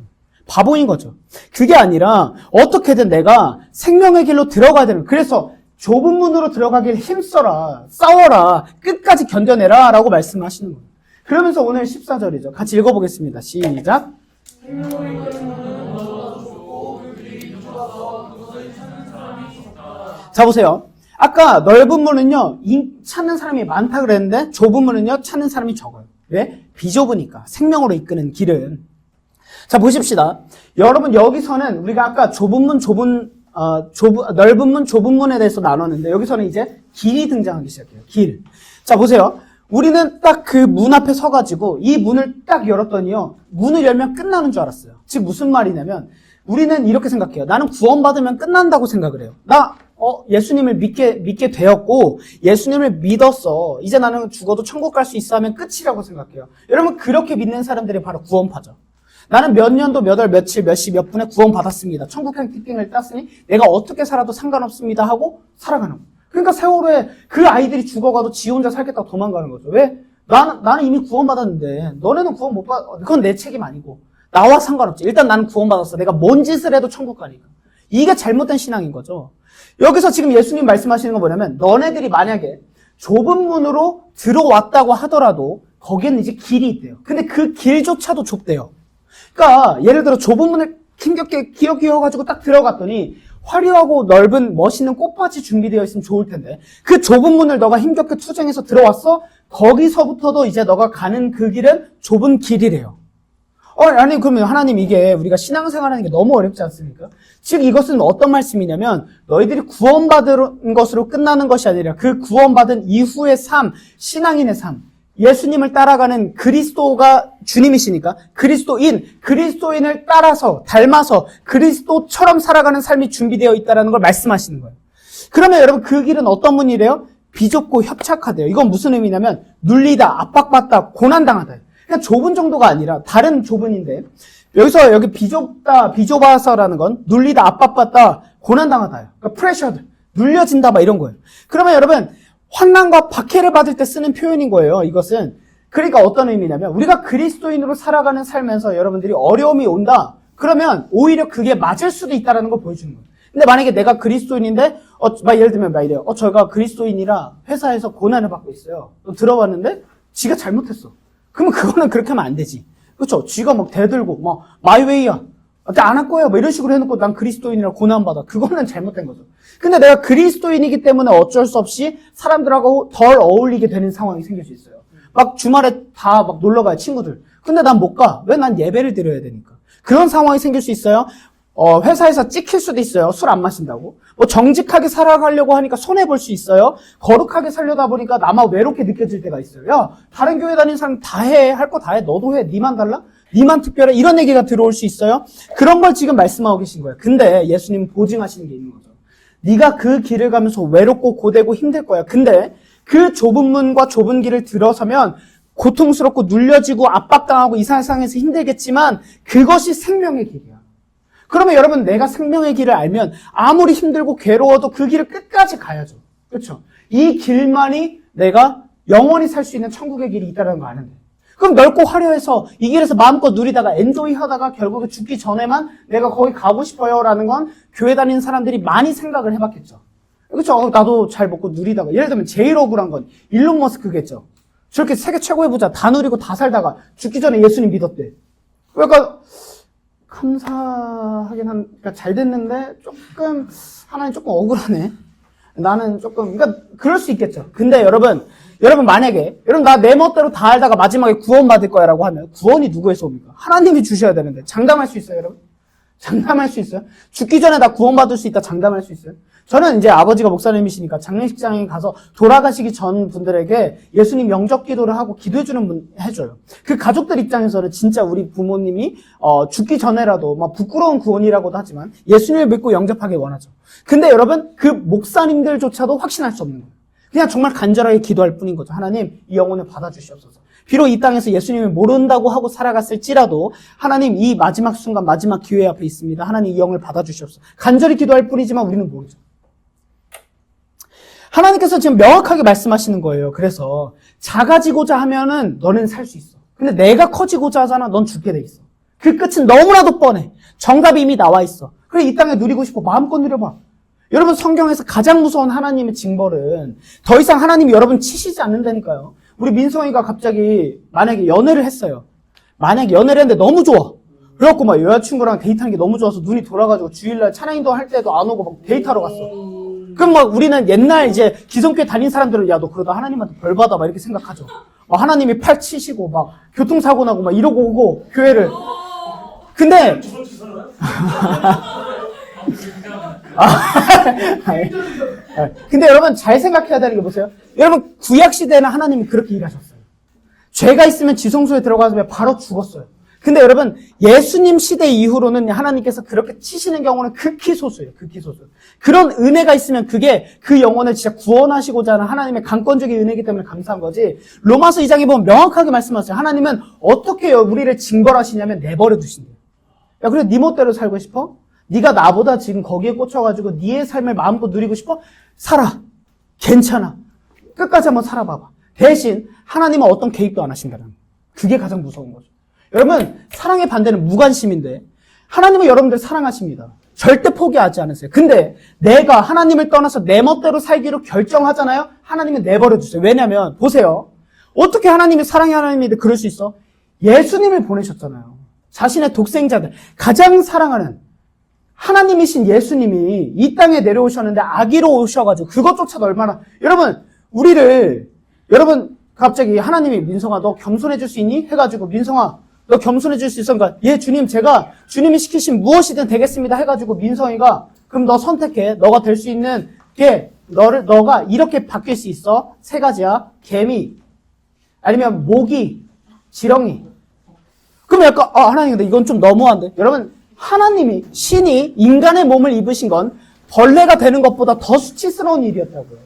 바보인 거죠. 그게 아니라, 어떻게든 내가 생명의 길로 들어가야 되는, 그래서 좁은 문으로 들어가길 힘써라, 싸워라, 끝까지 견뎌내라 라고 말씀하시는 거예요. 그러면서 오늘 14절이죠. 같이 읽어보겠습니다. 시작. 자, 보세요. 아까 넓은 문은요, 찾는 사람이 많다 그랬는데 좁은 문은요, 찾는 사람이 적어요. 왜? 비좁으니까. 생명으로 이끄는 길은. 자, 보십시다. 여러분, 여기서는 우리가 아까 넓은 문, 좁은 문에 대해서 나눴는데, 여기서는 이제 길이 등장하기 시작해요. 길. 자, 보세요. 우리는 딱 그 문 앞에 서가지고, 이 문을 딱 열었더니요, 문을 열면 끝나는 줄 알았어요. 즉, 무슨 말이냐면, 우리는 이렇게 생각해요. 나는 구원받으면 끝난다고 생각을 해요. 예수님을 믿게 되었고, 예수님을 믿었어. 이제 나는 죽어도 천국 갈 수 있어 하면 끝이라고 생각해요. 여러분, 그렇게 믿는 사람들이 바로 구원파죠. 나는 몇 년도, 몇 월, 며칠, 몇 시, 몇 분에 구원받았습니다. 천국행 티켓을 땄으니 내가 어떻게 살아도 상관없습니다 하고 살아가는 거예요. 그러니까 세월호에 그 아이들이 죽어가도 지 혼자 살겠다고 도망가는 거죠. 왜? 나는 이미 구원받았는데 너네는 구원 못 받, 그건 내 책임 아니고 나와 상관없지. 일단 나는 구원받았어. 내가 뭔 짓을 해도 천국 가니까. 이게 잘못된 신앙인 거죠. 여기서 지금 예수님 말씀하시는 건 뭐냐면 너네들이 만약에 좁은 문으로 들어왔다고 하더라도 거기에는 이제 길이 있대요. 근데 그 길조차도 좁대요. 그러니까 예를 들어 좁은 문을 힘겹게 기어가지고 딱 들어갔더니 화려하고 넓은 멋있는 꽃밭이 준비되어 있으면 좋을 텐데 그 좁은 문을 너가 힘겹게 투쟁해서 들어왔어? 거기서부터도 이제 너가 가는 그 길은 좁은 길이래요. 아니 그러면 하나님 이게 우리가 신앙생활하는 게 너무 어렵지 않습니까? 즉 이것은 어떤 말씀이냐면 너희들이 구원받은 것으로 끝나는 것이 아니라 그 구원받은 이후의 삶, 신앙인의 삶, 예수님을 따라가는 그리스도가 주님이시니까 그리스도인을 따라서 닮아서 그리스도처럼 살아가는 삶이 준비되어 있다는 걸 말씀하시는 거예요. 그러면 여러분 그 길은 어떤 문이래요? 비좁고 협착하대요. 이건 무슨 의미냐면 눌리다, 압박받다, 고난당하다. 그냥 좁은 정도가 아니라 다른 좁은인데 여기서 여기 비좁아서라는 건 눌리다, 압박받다, 고난당하다. 그러니까 프레셔드, 눌려진다 막 이런 거예요. 그러면 여러분 환난과 박해를 받을 때 쓰는 표현인 거예요. 이것은 그러니까 어떤 의미냐면 우리가 그리스도인으로 살아가는 삶에서 여러분들이 어려움이 온다. 그러면 오히려 그게 맞을 수도 있다는 걸 보여주는 거예요. 근데 만약에 내가 그리스도인인데 예를 들면 막 이래요. 저희가 그리스도인이라 회사에서 고난을 받고 있어요. 들어봤는데 지가 잘못했어. 그러면 그거는 그렇게 하면 안 되지. 그렇죠? 쥐가 막 대들고 막 마이웨이야. 안 할 거야. 뭐 이런 식으로 해놓고 난 그리스도인이라 고난받아. 그거는 잘못된 거죠. 근데 내가 그리스도인이기 때문에 어쩔 수 없이 사람들하고 덜 어울리게 되는 상황이 생길 수 있어요. 막 주말에 다 막 놀러 가요, 친구들. 근데 난 못 가. 왜? 난 예배를 드려야 되니까. 그런 상황이 생길 수 있어요. 회사에서 찍힐 수도 있어요. 술 안 마신다고. 정직하게 살아가려고 하니까 손해볼 수 있어요. 거룩하게 살려다 보니까 나만 외롭게 느껴질 때가 있어요. 야, 다른 교회 다니는 사람 다 해. 할 거 다 해. 너도 해. 니만 달라? 니만 특별해. 이런 얘기가 들어올 수 있어요. 그런 걸 지금 말씀하고 계신 거예요. 근데 예수님은 보증하시는 게 있는 거죠. 네가 그 길을 가면서 외롭고 고되고 힘들 거야. 근데 그 좁은 문과 좁은 길을 들어서면 고통스럽고 눌려지고 압박당하고 이 세상에서 힘들겠지만 그것이 생명의 길이야. 그러면 여러분 내가 생명의 길을 알면 아무리 힘들고 괴로워도 그 길을 끝까지 가야죠. 그렇죠? 이 길만이 내가 영원히 살 수 있는 천국의 길이 있다는 거 아는데 그럼 넓고 화려해서 이 길에서 마음껏 누리다가 엔조이 하다가 결국에 죽기 전에만 내가 거기 가고 싶어요 라는 건 교회 다니는 사람들이 많이 생각을 해봤겠죠. 그렇죠? 나도 잘 먹고 누리다가 예를 들면 제일 억울한 건 일론 머스크겠죠. 저렇게 세계 최고의 부자 다 누리고 다 살다가 죽기 전에 예수님 믿었대. 그러니까 감사하긴 그러니까 잘 됐는데 하나님 조금 억울하네. 나는 조금, 그러니까 그럴 수 있겠죠. 근데 여러분 만약에 나 내 멋대로 다 알다가 마지막에 구원받을 거야라고 하면 구원이 누구에서 옵니까? 하나님이 주셔야 되는데 장담할 수 있어요, 여러분? 장담할 수 있어요? 죽기 전에 나 구원받을 수 있다 장담할 수 있어요? 저는 이제 아버지가 목사님이시니까 장례식장에 가서 돌아가시기 전 분들에게 예수님 영접 기도를 하고 기도해주는 분 해줘요. 그 가족들 입장에서는 진짜 우리 부모님이 죽기 전에라도 막 부끄러운 구원이라고도 하지만 예수님을 믿고 영접하길 원하죠. 근데 여러분 그 목사님들조차도 확신할 수 없는 거예요. 그냥 정말 간절하게 기도할 뿐인 거죠. 하나님 이 영혼을 받아주시옵소서. 비록 이 땅에서 예수님을 모른다고 하고 살아갔을지라도 하나님 이 마지막 순간 마지막 기회 앞에 있습니다. 하나님 이 영혼을 받아주시옵소서. 간절히 기도할 뿐이지만 우리는 모르죠. 하나님께서 지금 명확하게 말씀하시는 거예요. 그래서 작아지고자 하면은 너는 살 수 있어. 근데 내가 커지고자 하잖아. 넌 죽게 돼 있어. 그 끝은 너무나도 뻔해. 정답이 이미 나와 있어. 그래 이 땅에 누리고 싶어. 마음껏 누려봐. 여러분 성경에서 가장 무서운 하나님의 징벌은 더 이상 하나님이 여러분 치시지 않는다니까요. 우리 민성이가 갑자기 만약에 연애를 했어요. 만약에 연애를 했는데 너무 좋아. 그래갖고 막 여자친구랑 데이트하는 게 너무 좋아서 눈이 돌아가지고 주일날 찬양인도 할 때도 안 오고 막 데이트하러 갔어. 그럼 막 우리는 옛날 이제 기성교회 다닌 사람들은 야 너 그러다 하나님한테 벌 받아 막 이렇게 생각하죠. 하나님이 팔 치시고 막 교통사고 나고 막 이러고 오고 교회를. 근데 근데 여러분 잘 생각해야 되는 게 보세요. 여러분 구약 시대에는 하나님이 그렇게 일하셨어요. 죄가 있으면 지성소에 들어가서 바로 죽었어요. 근데 여러분 예수님 시대 이후로는 하나님께서 그렇게 치시는 경우는 극히 소수예요. 극히 소수. 그런 은혜가 있으면 그게 그 영혼을 진짜 구원하시고자 하는 하나님의 강권적인 은혜이기 때문에 감사한 거지. 로마서 2장에 보면 명확하게 말씀하세요. 하나님은 어떻게 우리를 징벌하시냐면 내버려 두신대요. 야 그래 네 멋대로 살고 싶어? 네가 나보다 지금 거기에 꽂혀가지고 네의 삶을 마음껏 누리고 싶어? 살아. 괜찮아. 끝까지 한번 살아봐봐. 대신 하나님은 어떤 개입도 안 하신다는 거예요. 그게 가장 무서운 거죠. 여러분 사랑의 반대는 무관심인데 하나님은 여러분들 사랑하십니다. 절대 포기하지 않으세요. 근데 내가 하나님을 떠나서 내 멋대로 살기로 결정하잖아요. 하나님은 내버려 두세요. 왜냐면 보세요. 어떻게 하나님이 사랑의 하나님인데 그럴 수 있어? 예수님을 보내셨잖아요. 자신의 독생자들 가장 사랑하는 하나님이신 예수님이 이 땅에 내려오셨는데 아기로 오셔가지고 그것조차도 얼마나 여러분 여러분 갑자기 하나님이 민성아 너 겸손해질 수 있니? 해가지고 민성아 너 겸손해질 수 있어? 그러니까 예 주님 제가 주님이 시키신 무엇이든 되겠습니다 해가지고 민성이가 그럼 너 선택해. 너가 될 수 있는 게 너가 이렇게 바뀔 수 있어. 세 가지야. 개미 아니면 모기 지렁이. 그럼 약간 하나님 근데 이건 좀 너무한데. 여러분 하나님이 신이 인간의 몸을 입으신 건 벌레가 되는 것보다 더 수치스러운 일이었다고요.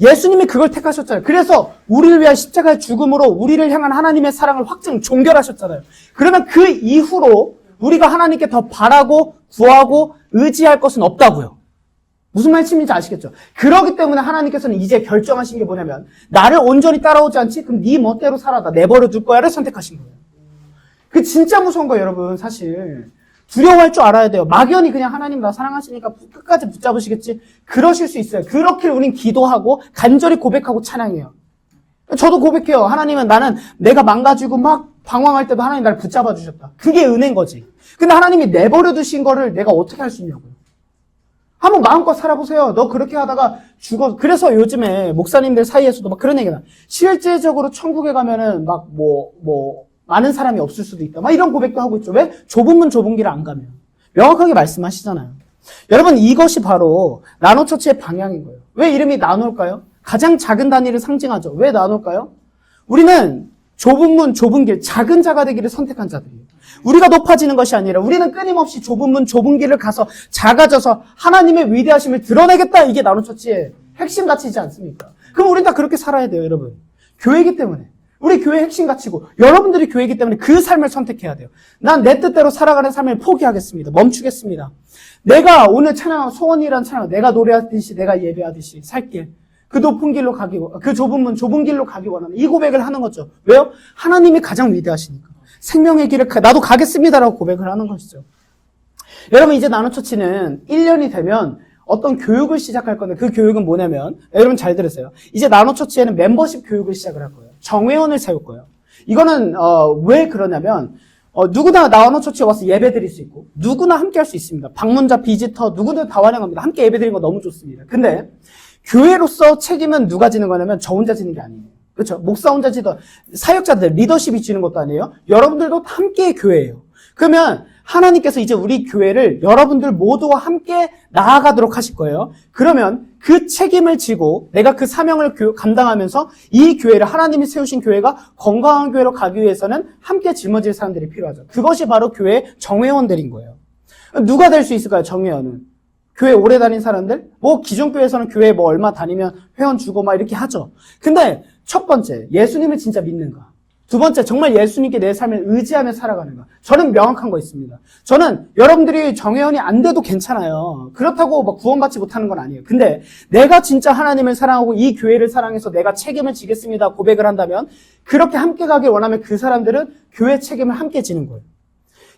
예수님이 그걸 택하셨잖아요. 그래서 우리를 위한 십자가의 죽음으로 우리를 향한 하나님의 사랑을 확증 종결하셨잖아요. 그러면 그 이후로 우리가 하나님께 더 바라고 구하고 의지할 것은 없다고요. 무슨 말씀인지 아시겠죠? 그렇기 때문에 하나님께서는 이제 결정하신 게 뭐냐면 나를 온전히 따라오지 않지? 그럼 네 멋대로 살아다 내버려 둘 거야를 선택하신 거예요. 그 진짜 무서운 거예요, 여러분. 사실 두려워할 줄 알아야 돼요. 막연히 그냥 하나님 나 사랑하시니까 끝까지 붙잡으시겠지. 그러실 수 있어요. 그렇길 우린 기도하고 간절히 고백하고 찬양해요. 저도 고백해요. 하나님은 나는 내가 망가지고 막 방황할 때도 하나님 나를 붙잡아 주셨다. 그게 은혜인 거지. 근데 하나님이 내버려 두신 거를 내가 어떻게 할 수 있냐고요. 한번 마음껏 살아보세요. 너 그렇게 하다가 죽어. 그래서 요즘에 목사님들 사이에서도 막 그런 얘기가 나. 실제적으로 천국에 가면은 막 많은 사람이 없을 수도 있다. 막 이런 고백도 하고 있죠. 왜? 좁은 문 좁은 길을 안 가면. 명확하게 말씀하시잖아요. 여러분 이것이 바로 나노처치의 방향인 거예요. 왜 이름이 나노일까요? 가장 작은 단위를 상징하죠. 왜 나노일까요? 우리는 좁은 문 좁은 길, 작은 자가 되기를 선택한 자들이에요. 우리가 높아지는 것이 아니라 우리는 끊임없이 좁은 문 좁은 길을 가서 작아져서 하나님의 위대하심을 드러내겠다. 이게 나노처치의 핵심 가치이지 않습니까? 그럼 우린 다 그렇게 살아야 돼요, 여러분. 교회이기 때문에. 우리 교회 핵심 가치고 여러분들이 교회이기 때문에 그 삶을 선택해야 돼요. 난 내 뜻대로 살아가는 삶을 포기하겠습니다. 멈추겠습니다. 내가 오늘 찬양, 소원이란 찬양, 내가 노래하듯이 내가 예배하듯이 살길. 그 높은 길로 그 좁은 문, 좁은 길로 가기 원하는 이 고백을 하는 거죠. 왜요? 하나님이 가장 위대하시니까. 생명의 길을 나도 가겠습니다라고 고백을 하는 것이죠. 여러분 이제 나노처치는 1년이 되면 어떤 교육을 시작할 건데 그 교육은 뭐냐면 여러분 잘 들으세요. 이제 나노처치에는 멤버십 교육을 시작을 할 거예요. 정회원을 세울 거예요. 이거는 왜 그러냐면 누구나 나노처치에 와서 예배 드릴 수 있고 누구나 함께 할 수 있습니다. 방문자, 비지터 누구든 다 환영합니다. 함께 예배 드리는 거 너무 좋습니다. 근데 교회로서 책임은 누가 지는 거냐면 저 혼자 지는 게 아니에요. 그렇죠? 목사 혼자 지도 사역자들 리더십이 지는 것도 아니에요. 여러분들도 함께 교회예요. 그러면 하나님께서 이제 우리 교회를 여러분들 모두와 함께 나아가도록 하실 거예요. 그러면 그 책임을 지고 내가 그 사명을 감당하면서 이 교회를 하나님이 세우신 교회가 건강한 교회로 가기 위해서는 함께 짊어질 사람들이 필요하죠. 그것이 바로 교회 정회원들인 거예요. 누가 될 수 있을까요? 정회원은. 교회 오래 다닌 사람들? 뭐 기존 교회에서는 교회 뭐 얼마 다니면 회원 주고 막 이렇게 하죠. 근데 첫 번째, 예수님을 진짜 믿는가? 두 번째, 정말 예수님께 내 삶을 의지하며 살아가는가? 저는 명확한 거 있습니다. 저는 여러분들이 정회원이 안 돼도 괜찮아요. 그렇다고 막 구원받지 못하는 건 아니에요. 근데 내가 진짜 하나님을 사랑하고 이 교회를 사랑해서 내가 책임을 지겠습니다 고백을 한다면 그렇게 함께 가길 원하면 그 사람들은 교회 책임을 함께 지는 거예요.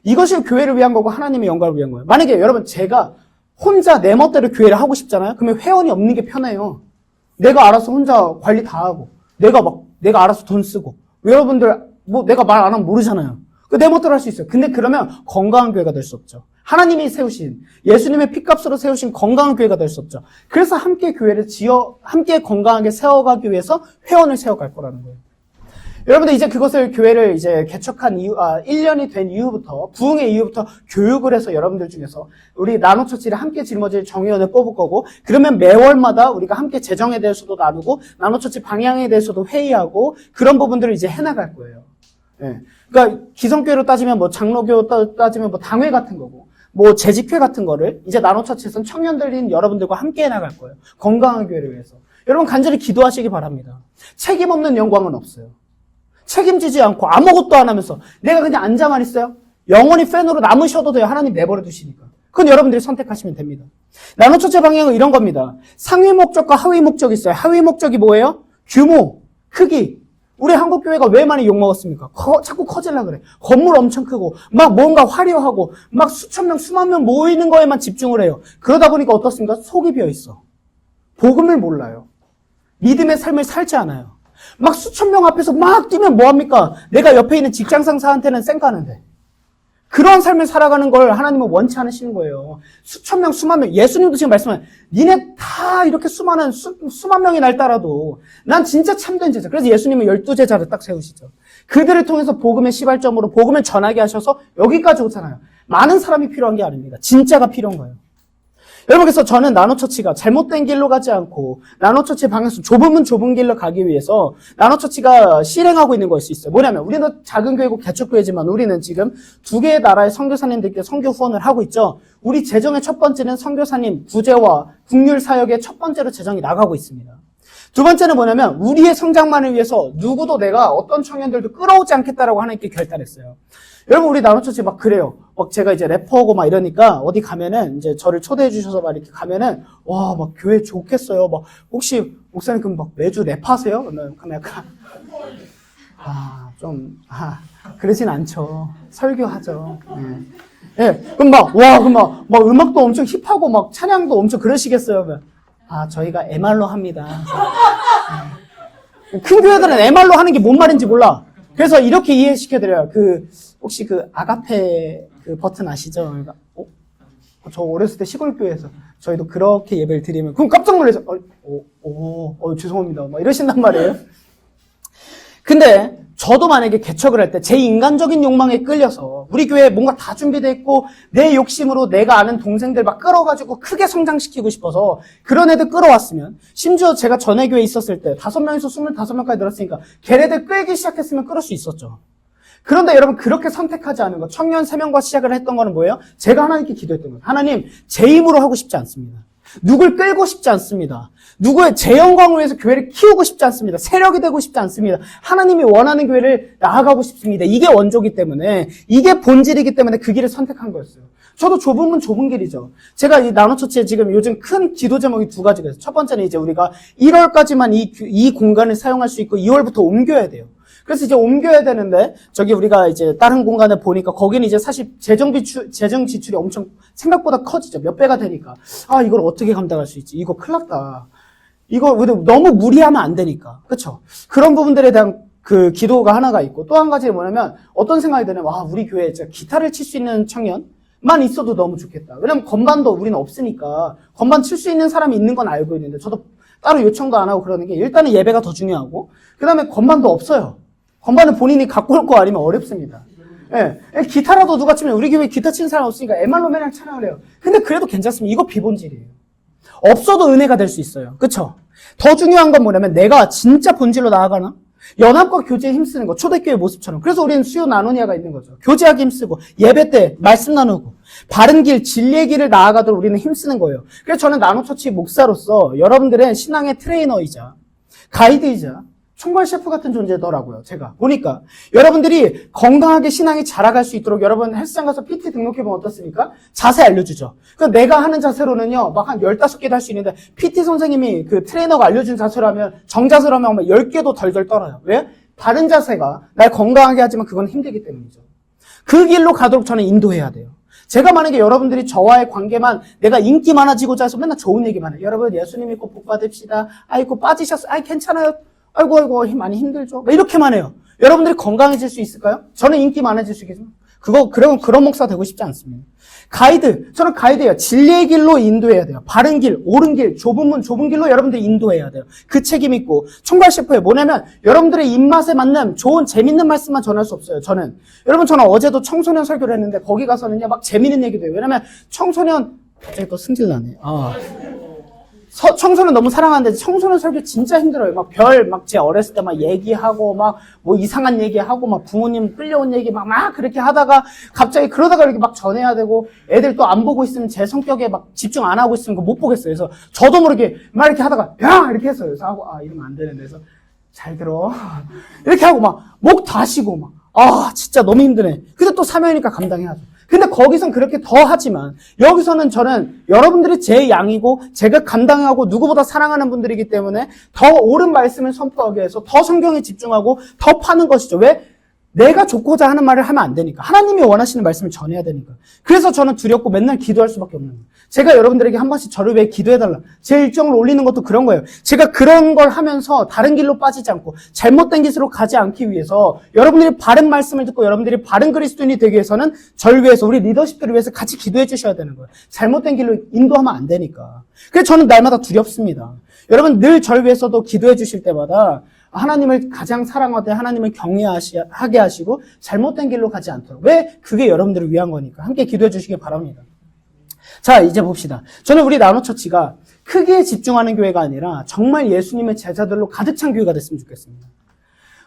이것이 교회를 위한 거고 하나님의 영광을 위한 거예요. 만약에 여러분 제가 혼자 내 멋대로 교회를 하고 싶잖아요. 그러면 회원이 없는 게 편해요. 내가 알아서 혼자 관리 다 하고 내가 알아서 돈 쓰고 여러분들 뭐 내가 말 안 하면 모르잖아요. 내 멋대로 할 수 있어요. 근데 그러면 건강한 교회가 될 수 없죠. 하나님이 세우신 예수님의 피값으로 세우신 건강한 교회가 될 수 없죠. 그래서 함께 교회를 함께 건강하게 세워가기 위해서 회원을 세워갈 거라는 거예요. 여러분들 이제 그것을 교회를 이제 개척한 1년이 된 이후부터 부흥의 이후부터 교육을 해서 여러분들 중에서 우리 나노처치를 함께 짊어질 정회원을 뽑을 거고 그러면 매월마다 우리가 함께 재정에 대해서도 나누고 나노처치 방향에 대해서도 회의하고 그런 부분들을 이제 해나갈 거예요. 예. 그러니까 기성교회로 따지면 뭐 장로교 따지면 뭐 당회 같은 거고 뭐 재직회 같은 거를 이제 나노처치에서는 청년들인 여러분들과 함께 해나갈 거예요. 건강한 교회를 위해서. 여러분 간절히 기도하시기 바랍니다. 책임 없는 영광은 없어요. 책임지지 않고 아무것도 안 하면서 내가 그냥 앉아만 있어요? 영원히 팬으로 남으셔도 돼요. 하나님 내버려 두시니까. 그건 여러분들이 선택하시면 됩니다. 나노처치 방향은 이런 겁니다. 상위 목적과 하위 목적이 있어요. 하위 목적이 뭐예요? 규모, 크기. 우리 한국교회가 왜 많이 욕먹었습니까? 자꾸 커지려고 그래. 건물 엄청 크고 막 뭔가 화려하고 막 수천 명, 수만 명 모이는 거에만 집중을 해요. 그러다 보니까 어떻습니까? 속이 비어있어. 복음을 몰라요. 믿음의 삶을 살지 않아요. 막 수천 명 앞에서 막 뛰면 뭐합니까? 내가 옆에 있는 직장 상사한테는 쌩까는데. 그러한 삶을 살아가는 걸 하나님은 원치 않으시는 거예요. 수천 명, 수만 명. 예수님도 지금 말씀하신 니네 다 이렇게 수만 명이 날 따라도 난 진짜 참된 제자. 그래서 예수님은 12제자를 딱 세우시죠. 그들을 통해서 복음의 시발점으로 복음을 전하게 하셔서 여기까지 오잖아요. 많은 사람이 필요한 게 아닙니다. 진짜가 필요한 거예요. 여러분, 그래서 저는 나노처치가 잘못된 길로 가지 않고 나노처치의 방향성 좁으면 좁은 길로 가기 위해서 나노처치가 실행하고 있는 것이 있어요. 뭐냐면 우리는 작은 교회고 개척교회지만 우리는 지금 2개의 나라의 선교사님들께 선교 후원을 하고 있죠. 우리 재정의 첫 번째는 선교사님 구제와 국률 사역의 첫 번째로 재정이 나가고 있습니다. 두 번째는 뭐냐면 우리의 성장만을 위해서 누구도 내가 어떤 청년들도 끌어오지 않겠다라고 하나님께 결단했어요. 여러분 우리 나노처치 막 그래요. 막 제가 이제 래퍼고 막 이러니까 어디 가면은 이제 저를 초대해 주셔서 막 이렇게 가면은 와 막 교회 좋겠어요. 막 혹시 목사님 그럼 막 매주 랩하세요? 그러면 약간 그러진 않죠. 설교하죠. 예. 네. 그럼 그럼 막 음악도 엄청 힙하고 막 찬양도 엄청 그러시겠어요? 그러면 저희가 MR로 합니다. 큰 교회들은 MR로 하는 게 뭔 말인지 몰라. 그래서 이렇게 이해시켜드려요. 혹시 아가페 버튼 아시죠? 저 어렸을 때 시골교회에서 저희도 그렇게 예배를 드리면, 그럼 깜짝 놀라서, 죄송합니다. 막 이러신단 말이에요. 근데 저도 만약에 개척을 할 때 제 인간적인 욕망에 끌려서 우리 교회에 뭔가 다 준비되어 있고 내 욕심으로 내가 아는 동생들 막 끌어가지고 크게 성장시키고 싶어서 그런 애들 끌어왔으면 심지어 제가 전에 교회에 있었을 때 5명에서 25명까지 늘었으니까 걔네들 끌기 시작했으면 끌을 수 있었죠. 그런데 여러분 그렇게 선택하지 않은 거 청년 3명과 시작을 했던 거는 뭐예요? 제가 하나님께 기도했던 거예요. 하나님 제 힘으로 하고 싶지 않습니다. 누굴 끌고 싶지 않습니다. 누구의 제 영광을 위해서 교회를 키우고 싶지 않습니다. 세력이 되고 싶지 않습니다. 하나님이 원하는 교회를 나아가고 싶습니다. 이게 원조이기 때문에 이게 본질이기 때문에 그 길을 선택한 거였어요. 저도 좁으면 좁은 길이죠. 제가 이 나노처치에 지금 요즘 큰 기도 제목이 2가지가 있어요. 첫 번째는 이제 우리가 1월까지만 이 공간을 사용할 수 있고 2월부터 옮겨야 돼요. 그래서 이제 옮겨야 되는데, 우리가 이제 다른 공간을 보니까 거기는 이제 사실 재정 지출이 엄청 생각보다 커지죠. 몇 배가 되니까. 이걸 어떻게 감당할 수 있지? 이거 큰일 났다. 이거 너무 무리하면 안 되니까. 그쵸? 그런 부분들에 대한 기도가 하나가 있고, 또 한 가지는 뭐냐면, 어떤 생각이 드냐면, 우리 교회에 진짜 기타를 칠 수 있는 청년만 있어도 너무 좋겠다. 왜냐면 건반도 우리는 없으니까, 건반 칠 수 있는 사람이 있는 건 알고 있는데, 저도 따로 요청도 안 하고 그러는 게 일단은 예배가 더 중요하고 그 다음에 건반도 없어요. 건반은 본인이 갖고 올 거 아니면 어렵습니다. 예, 기타라도 누가 치면 우리 교회 기타 치는 사람 없으니까 MR로 맨날 찬양을 해요. 근데 그래도 괜찮습니다. 이거 비본질이에요. 없어도 은혜가 될 수 있어요. 그쵸? 더 중요한 건 뭐냐면 내가 진짜 본질로 나아가나? 연합과 교제에 힘쓰는 거, 초대교회 모습처럼. 그래서 우리는 수요 나누니아가 있는 거죠. 교제하기 힘쓰고, 예배 때 말씀 나누고, 바른 길, 진리의 길을 나아가도록 우리는 힘쓰는 거예요. 그래서 저는 나노처치 목사로서 여러분들의 신앙의 트레이너이자, 가이드이자, 총괄 셰프 같은 존재더라고요. 제가 보니까 여러분들이 건강하게 신앙이 자라갈 수 있도록 여러분 헬스장 가서 PT 등록해보면 어떻습니까? 자세 알려주죠. 그 내가 하는 자세로는요 막 한 15개도 할 수 있는데 PT 선생님이 그 트레이너가 알려준 자세라면 정자세로 하면 10개도 덜덜 떨어요. 왜? 바른 자세가 날 건강하게 하지만 그건 힘들기 때문이죠. 그 길로 가도록 저는 인도해야 돼요. 제가 만약에 여러분들이 저와의 관계만 내가 인기 많아지고자 해서 맨날 좋은 얘기만 해요. 여러분 예수님 믿고 복 받읍시다. 아이고 빠지셨어요. 아이 괜찮아요. 아이고 많이 힘들죠. 이렇게만 해요. 여러분들이 건강해질 수 있을까요? 저는 인기 많아질 수 있겠지만 그런 목사 되고 싶지 않습니다. 가이드, 저는 가이드예요. 진리의 길로 인도해야 돼요. 바른 길, 옳은 길, 좁은 문, 좁은 길로 여러분들이 인도해야 돼요. 그 책임 있고 총괄 셰프예요. 뭐냐면 여러분들의 입맛에 맞는 좋은 재밌는 말씀만 전할 수 없어요. 저는 어제도 청소년 설교를 했는데 거기 가서는요 막 재밌는 얘기도 해요. 왜냐면 청소년 갑자기 또 승질 나네. 청소년 너무 사랑하는데 청소년 설교 진짜 힘들어요. 막 제 어렸을 때 막 얘기하고 막 뭐 이상한 얘기하고 막 부모님 끌려온 얘기 막 그렇게 하다가 갑자기 그러다가 이렇게 막 전해야 되고 애들 또 안 보고 있으면 제 성격에 막 집중 안 하고 있으면 그거 못 보겠어요. 그래서 저도 모르게 막 이렇게 하다가 야 이렇게 했어요. 그래서 하고 이러면 안 되는데 그래서 잘 들어 이렇게 하고 막 목 다시고 진짜 너무 힘드네. 근데 또 사명이니까 감당해야죠. 근데 거기선 그렇게 더 하지만 여기서는 저는 여러분들이 제 양이고 제가 감당하고 누구보다 사랑하는 분들이기 때문에 더 옳은 말씀을 선포하기 위해서 더 성경에 집중하고 더 파는 것이죠. 왜? 내가 좋고자 하는 말을 하면 안 되니까. 하나님이 원하시는 말씀을 전해야 되니까. 그래서 저는 두렵고 맨날 기도할 수밖에 없는 거예요. 제가 여러분들에게 한 번씩 저를 위해 기도해달라. 제 일정을 올리는 것도 그런 거예요. 제가 그런 걸 하면서 다른 길로 빠지지 않고 잘못된 길로 가지 않기 위해서 여러분들이 바른 말씀을 듣고 여러분들이 바른 그리스도인이 되기 위해서는 저를 위해서 우리 리더십들을 위해서 같이 기도해 주셔야 되는 거예요. 잘못된 길로 인도하면 안 되니까. 그래서 저는 날마다 두렵습니다. 여러분 늘 저를 위해서도 기도해 주실 때마다 하나님을 가장 사랑하되 하나님을 경외하게 하시고 잘못된 길로 가지 않도록. 왜? 그게 여러분들을 위한 거니까. 함께 기도해 주시기 바랍니다. 자, 이제 봅시다. 저는 우리 나노처치가 크기에 집중하는 교회가 아니라 정말 예수님의 제자들로 가득 찬 교회가 됐으면 좋겠습니다.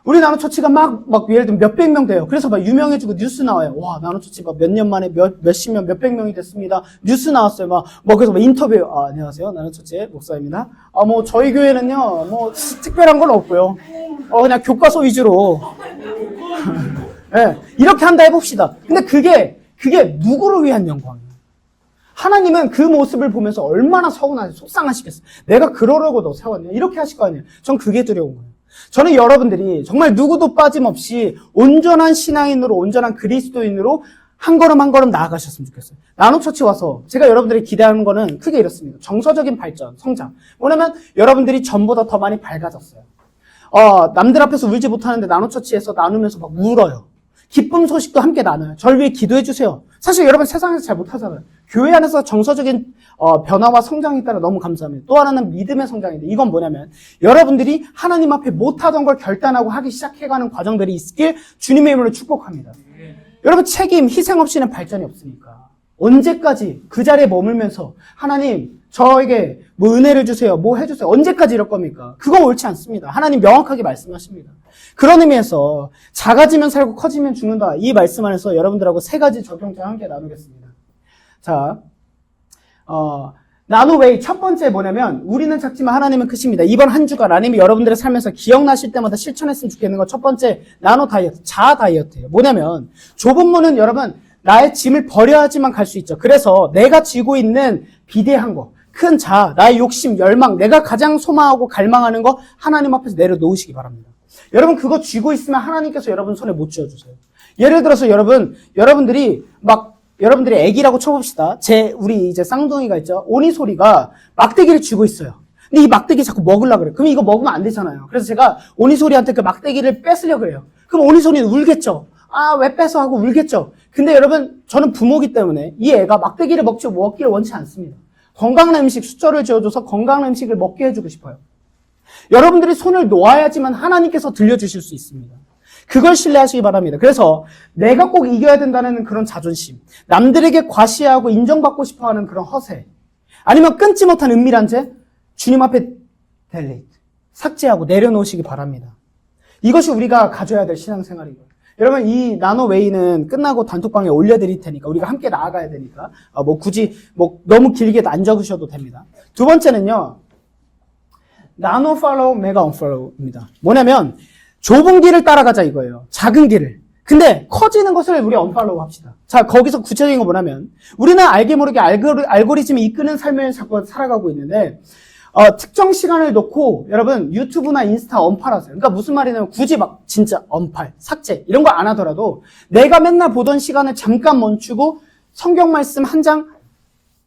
우리 나노처치가 막 예를 들면 몇백 명 돼요. 그래서 막 유명해지고 뉴스 나와요. 와, 나노처치 막 몇 년 만에 몇십 명, 몇백 명이 됐습니다. 뉴스 나왔어요. 그래서 인터뷰. 안녕하세요. 나노처치의 목사입니다. 저희 교회는요, 특별한 건 없고요. 그냥 교과서 위주로. 네, 이렇게 한다 해봅시다. 근데 그게 누구를 위한 영광이에요? 하나님은 그 모습을 보면서 얼마나 속상하시겠어요. 내가 그러려고 너 세웠냐. 이렇게 하실 거 아니에요. 전 그게 두려운 거예요. 저는 여러분들이 정말 누구도 빠짐없이 온전한 신앙인으로, 온전한 그리스도인으로 한 걸음 한 걸음 나아가셨으면 좋겠어요. 나노처치 와서 제가 여러분들이 기대하는 거는 크게 이렇습니다. 정서적인 발전, 성장. 뭐냐면 여러분들이 전보다 더 많이 밝아졌어요. 남들 앞에서 울지 못하는데 나노처치에서 나누면서 막 울어요. 기쁨 소식도 함께 나눠요. 저를 위해 기도해 주세요. 사실 여러분 세상에서 잘 못하잖아요. 교회 안에서 정서적인 변화와 성장이 있다라 너무 감사합니다. 또 하나는 믿음의 성장인데 이건 뭐냐면 여러분들이 하나님 앞에 못하던 걸 결단하고 하기 시작해가는 과정들이 있길 주님의 이름으로 축복합니다. 여러분 책임, 희생 없이는 발전이 없으니까 언제까지 그 자리에 머물면서 하나님 저에게 은혜를 주세요. 해주세요. 언제까지 이럴 겁니까? 그거 옳지 않습니다. 하나님 명확하게 말씀하십니다. 그런 의미에서 작아지면 살고 커지면 죽는다. 이 말씀 안에서 여러분들하고 3가지 적용점 함께 나누겠습니다. 자, 나노웨이 첫 번째 뭐냐면 우리는 작지만 하나님은 크십니다. 이번 한 주간 하나님이 여러분들의 삶에서 기억나실 때마다 실천했으면 좋겠는 거 첫 번째 나노 다이어트, 자아 다이어트예요. 뭐냐면 좁은 문은 여러분 나의 짐을 버려야지만 갈 수 있죠. 그래서 내가 쥐고 있는 비대한 거, 큰 자아, 나의 욕심, 열망, 내가 가장 소망하고 갈망하는 거 하나님 앞에서 내려놓으시기 바랍니다. 여러분 그거 쥐고 있으면 하나님께서 여러분 손에 못 쥐어주세요. 예를 들어서 여러분들이 애기라고 쳐봅시다. 우리 이제 쌍둥이가 있죠. 오니소리가 막대기를 쥐고 있어요. 근데 이 막대기 자꾸 먹으려고 그래요. 그럼 이거 먹으면 안 되잖아요. 그래서 제가 오니소리한테 그 막대기를 뺏으려고 그래요. 그럼 오니소리는 울겠죠. 왜 뺏어 하고 울겠죠. 근데 여러분 저는 부모기 때문에 이 애가 막대기를 먹기를 원치 않습니다. 건강한 음식 숫자를 지어줘서 건강한 음식을 먹게 해주고 싶어요. 여러분들이 손을 놓아야지만 하나님께서 들려주실 수 있습니다. 그걸 신뢰하시기 바랍니다. 그래서 내가 꼭 이겨야 된다는 그런 자존심, 남들에게 과시하고 인정받고 싶어하는 그런 허세, 아니면 끊지 못한 은밀한 죄, 주님 앞에 델리트, 삭제하고 내려놓으시기 바랍니다. 이것이 우리가 가져야 될 신앙생활이고요. 여러분, 이 나노웨이는 끝나고 단톡방에 올려드릴 테니까 우리가 함께 나아가야 되니까 굳이 너무 길게 안 적으셔도 됩니다. 두 번째는요, 나노 팔로우, 메가 언팔로우입니다. 뭐냐면 좁은 길을 따라가자 이거예요. 작은 길을. 근데 커지는 것을 우리 언팔로우 합시다. 자, 거기서 구체적인 거 뭐냐면 우리는 알게 모르게 알고리즘이 이끄는 삶을 자꾸 살아가고 있는데 특정 시간을 놓고 여러분 유튜브나 인스타 언팔하세요. 그러니까 무슨 말이냐면 굳이 막 진짜 언팔, 삭제 이런 거 안 하더라도 내가 맨날 보던 시간을 잠깐 멈추고 성경 말씀 한 장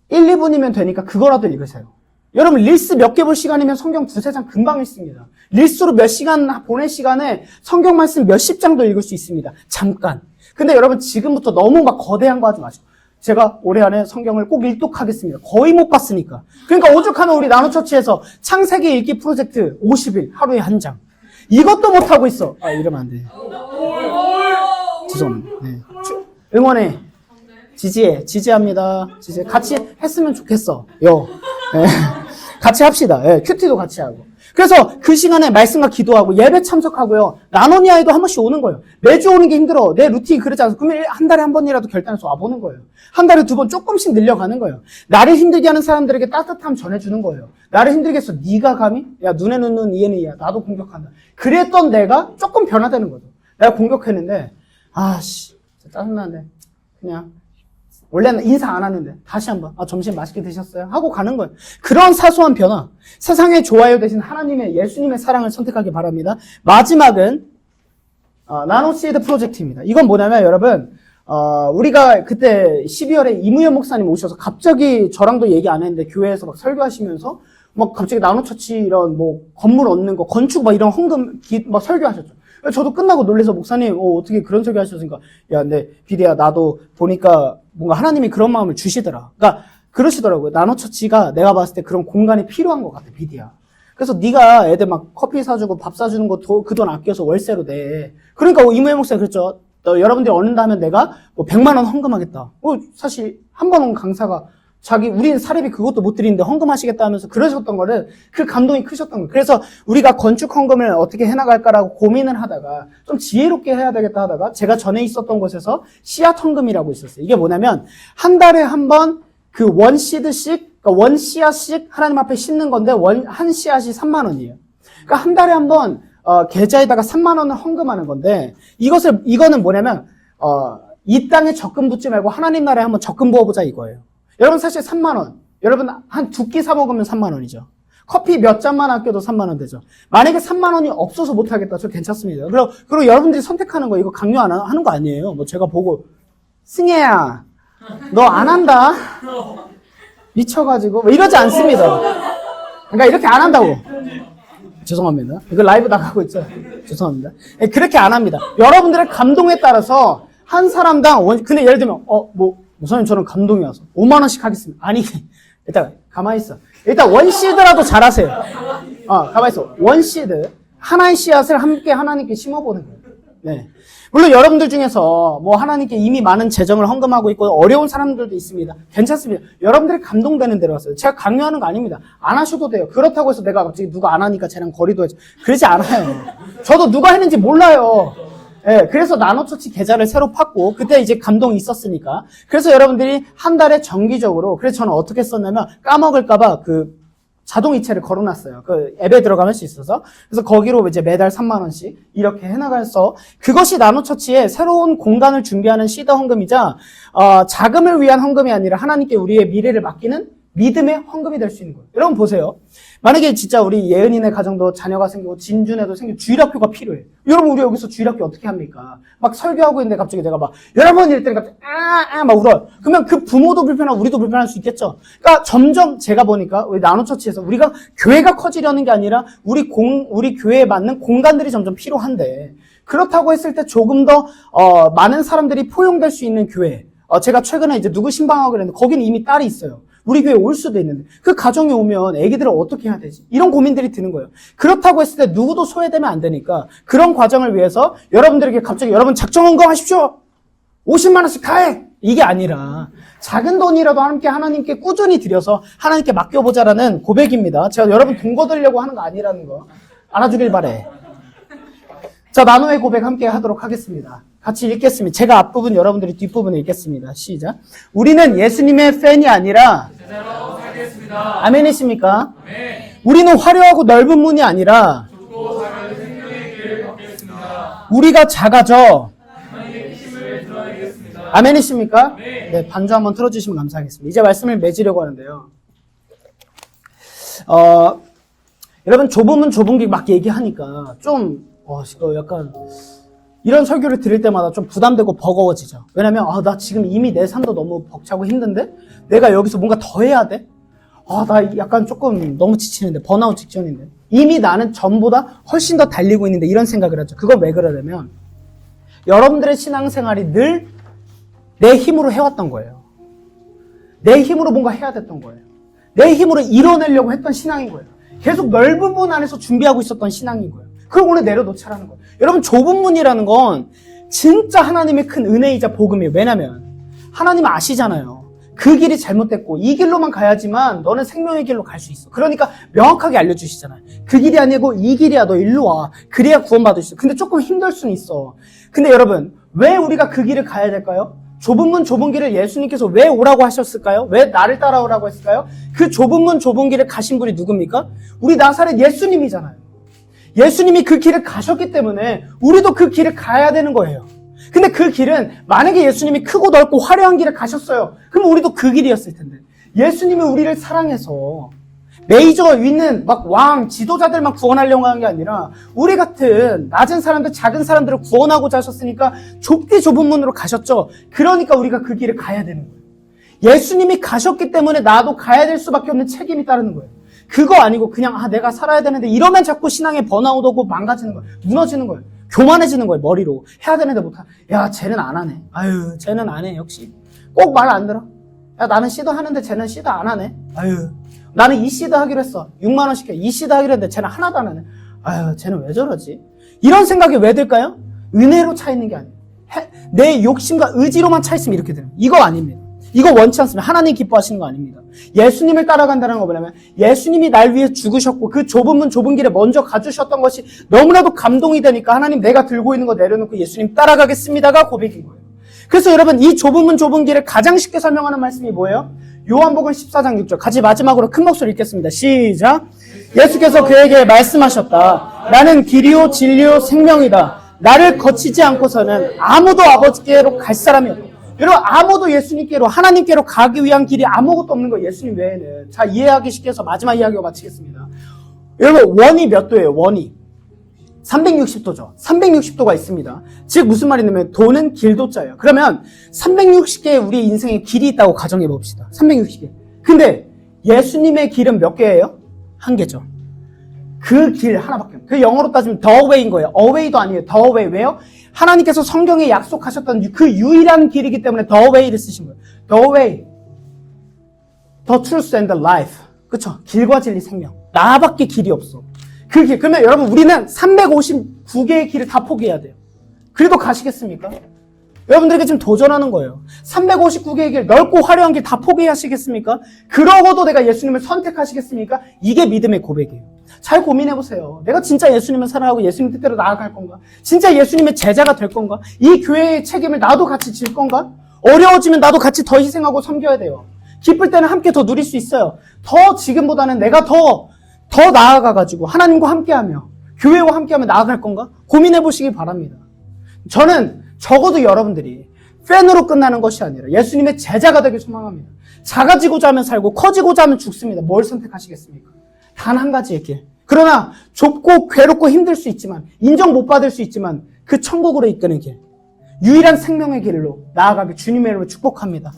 1, 2분이면 되니까 그거라도 읽으세요. 여러분 릴스 몇 개 볼 시간이면 성경 두세 장 금방 읽습니다. 릴스로 몇 시간 보낼 시간에 성경 말씀 몇십 장도 읽을 수 있습니다. 잠깐. 근데 여러분 지금부터 너무 막 거대한 거 하지 마시고 제가 올해 안에 성경을 꼭 읽독하겠습니다. 거의 못 봤으니까. 그러니까 오죽하면 우리 나노처치에서 창세기 읽기 프로젝트 50일 하루에 한 장. 이것도 못하고 있어. 이러면 안 돼. 죄송합니다. 네. 응원해. 지지합니다. 같이 했으면 좋겠어. 네. 같이 합시다. 네. 큐티도 같이 하고. 그래서 그 시간에 말씀과 기도하고 예배 참석하고요. 나노니아에도 한 번씩 오는 거예요. 매주 오는 게 힘들어. 내 루틴이 그러지 않아서 그러면 한 달에 한 번이라도 결단해서 와보는 거예요. 한 달에 두 번 조금씩 늘려가는 거예요. 나를 힘들게 하는 사람들에게 따뜻함 전해주는 거예요. 나를 힘들게 해서 네가 감히? 야, 눈에는 눈, 이에는 이야. 나도 공격한다. 그랬던 내가 조금 변화되는 거죠. 내가 공격했는데 짜증나는데 그냥 원래는 인사 안 하는데 다시 한번 점심 맛있게 드셨어요? 하고 가는 거예요. 그런 사소한 변화, 세상의 좋아요 대신 하나님의 예수님의 사랑을 선택하기 바랍니다. 마지막은 나노시드 프로젝트입니다. 이건 뭐냐면 여러분 우리가 그때 12월에 이무현 목사님 오셔서 갑자기 저랑도 얘기 안 했는데 교회에서 막 설교하시면서 막 갑자기 나노처치 이런 건물 얻는 거 건축 막 이런 헌금 막 설교하셨죠. 저도 끝나고 놀래서 목사님 어떻게 그런 소리 하셨으니까 야 근데 비디야 나도 보니까 뭔가 하나님이 그런 마음을 주시더라. 그러니까 그러시더라고요. 나노처치가 내가 봤을 때 그런 공간이 필요한 것 같아 비디야. 그래서 네가 애들 막 커피 사주고 밥 사주는 거 그 돈 아껴서 월세로 내. 그러니까 이무현 목사님 그랬죠. 여러분들이 얻는다면 내가 100만 원 헌금하겠다. 사실 한 번 온 강사가 우리는 사례비 그것도 못 드리는데 헌금하시겠다 하면서 그러셨던 거를 그 감동이 크셨던 거예요. 그래서 우리가 건축 헌금을 어떻게 해나갈까라고 고민을 하다가 좀 지혜롭게 해야 되겠다 하다가 제가 전에 있었던 곳에서 씨앗 헌금이라고 있었어요. 이게 뭐냐면 한 달에 한 번 그 원시드씩, 그러니까 원 씨앗씩 하나님 앞에 심는 건데 한 씨앗이 3만 원이에요. 그러니까 한 달에 한 번 계좌에다가 3만 원을 헌금하는 건데 이거는 뭐냐면 이 땅에 적금 붓지 말고 하나님 나라에 한번 적금 부어보자 이거예요. 여러분 사실 3만 원. 여러분 한 2끼 사 먹으면 3만 원이죠. 커피 몇 잔만 아껴도 3만 원 되죠. 만약에 3만 원이 없어서 못 하겠다. 저 괜찮습니다. 그리고 여러분들이 선택하는 거 이거 강요 안 하는 거 아니에요. 제가 보고 승혜야 너 안 한다. 미쳐가지고 이러지 않습니다. 그러니까 이렇게 안 한다고. 죄송합니다. 이거 라이브 나가고 있죠. 죄송합니다. 그렇게 안 합니다. 여러분들의 감동에 따라서 한 사람당 근데 예를 들면 목사님 저는 감동이 와서 5만 원씩 하겠습니다. 아니 일단 가만히 있어. 일단 원시드라도 잘하세요. 가만히 있어. 원시드 하나의 씨앗을 함께 하나님께 심어보는 거예요. 네. 물론 여러분들 중에서 하나님께 이미 많은 재정을 헌금하고 있고 어려운 사람들도 있습니다. 괜찮습니다. 여러분들이 감동되는 대로 하세요. 제가 강요하는 거 아닙니다. 안 하셔도 돼요. 그렇다고 해서 내가 갑자기 누가 안 하니까 쟤랑 거리도 해야지. 그러지 않아요. 저도 누가 했는지 몰라요. 네, 그래서 나노처치 계좌를 새로 팠고 그때 이제 감동이 있었으니까. 그래서 여러분들이 한 달에 정기적으로 그래서 저는 어떻게 썼냐면 까먹을까봐 자동이체를 걸어놨어요. 앱에 들어가면 수 있어서. 그래서 거기로 이제 매달 3만 원씩 이렇게 해나가서 그것이 나노처치의 새로운 공간을 준비하는 시더 헌금이자 자금을 위한 헌금이 아니라 하나님께 우리의 미래를 맡기는 믿음의 헌금이 될 수 있는 거예요. 여러분 보세요. 만약에 진짜 우리 예은이네 가정도 자녀가 생기고 진준에도 생기고 주일학교가 필요해. 여러분 우리 여기서 주일학교 어떻게 합니까? 막 설교하고 있는데 갑자기 내가 여러분 이럴 때는 갑자기 막 울어요. 그러면 그 부모도 불편하고 우리도 불편할 수 있겠죠. 그러니까 점점 제가 보니까 우리 나노처치에서 우리가 교회가 커지려는 게 아니라 우리 교회에 맞는 공간들이 점점 필요한데 그렇다고 했을 때 조금 더 많은 사람들이 포용될 수 있는 교회. 제가 최근에 이제 누구 신방하고 그랬는데 거기는 이미 딸이 있어요. 우리 교회에 올 수도 있는데 그 가정에 오면 애기들을 어떻게 해야 되지? 이런 고민들이 드는 거예요. 그렇다고 했을 때 누구도 소외되면 안 되니까 그런 과정을 위해서 여러분들에게 갑자기 여러분 작정 헌금하십시오. 50만 원씩 가해. 이게 아니라 작은 돈이라도 하나님께 꾸준히 드려서 하나님께 맡겨보자라는 고백입니다. 제가 여러분 돈 거들려고 하는 거 아니라는 거 알아주길 바래. 자, 나노의 고백 함께 하도록 하겠습니다. 같이 읽겠습니다. 제가 앞부분, 여러분들이 뒷부분을 읽겠습니다. 시작. 우리는 예수님의 팬이 아니라 제자로 살겠습니다. 아멘이십니까? 네. 우리는 화려하고 넓은 문이 아니라 좁고 작은 생명의 길을 걷겠습니다. 우리가 작아져 하나님의 힘을 드러내겠습니다. 아멘이십니까? 네. 네, 반주 한번 틀어주시면 감사하겠습니다. 이제 말씀을 맺으려고 하는데요. 여러분 좁은 게 막 얘기하니까 좀 이거 약간 이런 설교를 들을 때마다 좀 부담되고 버거워지죠. 왜냐면 나 지금 이미 내 삶도 너무 벅차고 힘든데 내가 여기서 뭔가 더 해야 돼? 나 약간 조금 너무 지치는데 번아웃 직전인데 이미 나는 전보다 훨씬 더 달리고 있는데 이런 생각을 하죠. 그건 왜 그러냐면 여러분들의 신앙생활이 늘 내 힘으로 해왔던 거예요. 내 힘으로 뭔가 해야 됐던 거예요. 내 힘으로 이뤄내려고 했던 신앙인 거예요. 계속 넓은 문 안에서 준비하고 있었던 신앙인 거예요. 그걸 오늘 내려놓자라는 거예요. 여러분 좁은 문이라는 건 진짜 하나님의 큰 은혜이자 복음이에요. 왜냐면 하나님 아시잖아요. 그 길이 잘못됐고 이 길로만 가야지만 너는 생명의 길로 갈 수 있어. 그러니까 명확하게 알려주시잖아요. 그 길이 아니고 이 길이야. 너 일로 와. 그래야 구원받을 수 있어. 근데 조금 힘들 수는 있어. 근데 여러분 왜 우리가 그 길을 가야 될까요? 좁은 문 좁은 길을 예수님께서 왜 오라고 하셨을까요? 왜 나를 따라오라고 했을까요? 그 좁은 문 좁은 길을 가신 분이 누굽니까? 우리 나사렛 예수님이잖아요. 예수님이 그 길을 가셨기 때문에 우리도 그 길을 가야 되는 거예요. 근데 그 길은 만약에 예수님이 크고 넓고 화려한 길을 가셨어요. 그럼 우리도 그 길이었을 텐데 예수님이 우리를 사랑해서 메이저 있는 막 왕 지도자들만 구원하려고 하는 게 아니라 우리 같은 낮은 사람들 작은 사람들을 구원하고자 하셨으니까 좁디 좁은 문으로 가셨죠. 그러니까 우리가 그 길을 가야 되는 거예요. 예수님이 가셨기 때문에 나도 가야 될 수밖에 없는 책임이 따르는 거예요. 그거 아니고 그냥 내가 살아야 되는데 이러면 자꾸 신앙에 번아웃 오고 망가지는 거예요. 무너지는 거예요. 교만해지는 거예요. 머리로. 해야 되는데 못하. 야 쟤는 안 하네. 아유 쟤는 안 해. 역시. 꼭 말 안 들어. 야 나는 시도 하는데 쟤는 시도 안 하네. 아유 나는 이 시도 하기로 했어. 6만 원씩 해. 이 시도 하기로 했는데 쟤는 하나도 안 하네. 아유 쟤는 왜 저러지? 이런 생각이 왜 들까요? 은혜로 차 있는 게 아니에요. 내 욕심과 의지로만 차 있으면 이렇게 되는 거예요. 이거 아닙니다. 이거 원치 않습니다. 하나님 기뻐하시는 거 아닙니다. 예수님을 따라간다는 거 뭐냐면 예수님이 날 위해 죽으셨고 그 좁은 문 좁은 길에 먼저 가주셨던 것이 너무나도 감동이 되니까 하나님 내가 들고 있는 거 내려놓고 예수님 따라가겠습니다가 고백인 거예요. 그래서 여러분 이 좁은 문 좁은 길을 가장 쉽게 설명하는 말씀이 뭐예요? 요한복음 14장 6절 같이 마지막으로 큰 목소리 읽겠습니다. 시작. 예수께서 그에게 말씀하셨다. 나는 길이요 진리요 생명이다. 나를 거치지 않고서는 아무도 아버지께로 갈 사람이 없다. 여러분 아무도 예수님께로 하나님께로 가기 위한 길이 아무것도 없는 거예요. 예수님 외에는. 자 이해하기 쉽게 해서 마지막 이야기로 마치겠습니다. 여러분 원이 몇 도예요? 원이 360도죠. 360도가 있습니다. 즉 무슨 말이냐면 도는 길도자예요. 그러면 360개의 우리 인생에 길이 있다고 가정해 봅시다. 360개. 근데 예수님의 길은 몇 개예요? 한 개죠. 그 길 하나밖에 없어요. 그 영어로 따지면 the way인 거예요. away도 아니에요. the way. 왜요? 하나님께서 성경에 약속하셨던 그 유일한 길이기 때문에 the way를 쓰신 거예요. the way, the truth and the life. 그쵸? 길과 진리 생명. 나밖에 길이 없어. 그 길. 그러면 여러분 우리는 359개의 길을 다 포기해야 돼요. 그래도 가시겠습니까? 여러분들에게 지금 도전하는 거예요. 359개의 길, 넓고 화려한 길 다 포기하시겠습니까? 그러고도 내가 예수님을 선택하시겠습니까? 이게 믿음의 고백이에요. 잘 고민해보세요. 내가 진짜 예수님을 사랑하고 예수님 뜻대로 나아갈 건가? 진짜 예수님의 제자가 될 건가? 이 교회의 책임을 나도 같이 질 건가? 어려워지면 나도 같이 더 희생하고 섬겨야 돼요. 기쁠 때는 함께 더 누릴 수 있어요. 더 지금보다는 내가 더 나아가가지고 하나님과 함께하며 교회와 함께하며 나아갈 건가? 고민해보시기 바랍니다. 저는 적어도 여러분들이 팬으로 끝나는 것이 아니라 예수님의 제자가 되길 소망합니다. 작아지고자 하면 살고 커지고자 하면 죽습니다. 뭘 선택하시겠습니까? 단 한 가지의 길. 그러나 좁고 괴롭고 힘들 수 있지만 인정 못 받을 수 있지만 그 천국으로 이끄는 길. 유일한 생명의 길로 나아가길 주님의 이름으로 축복합니다.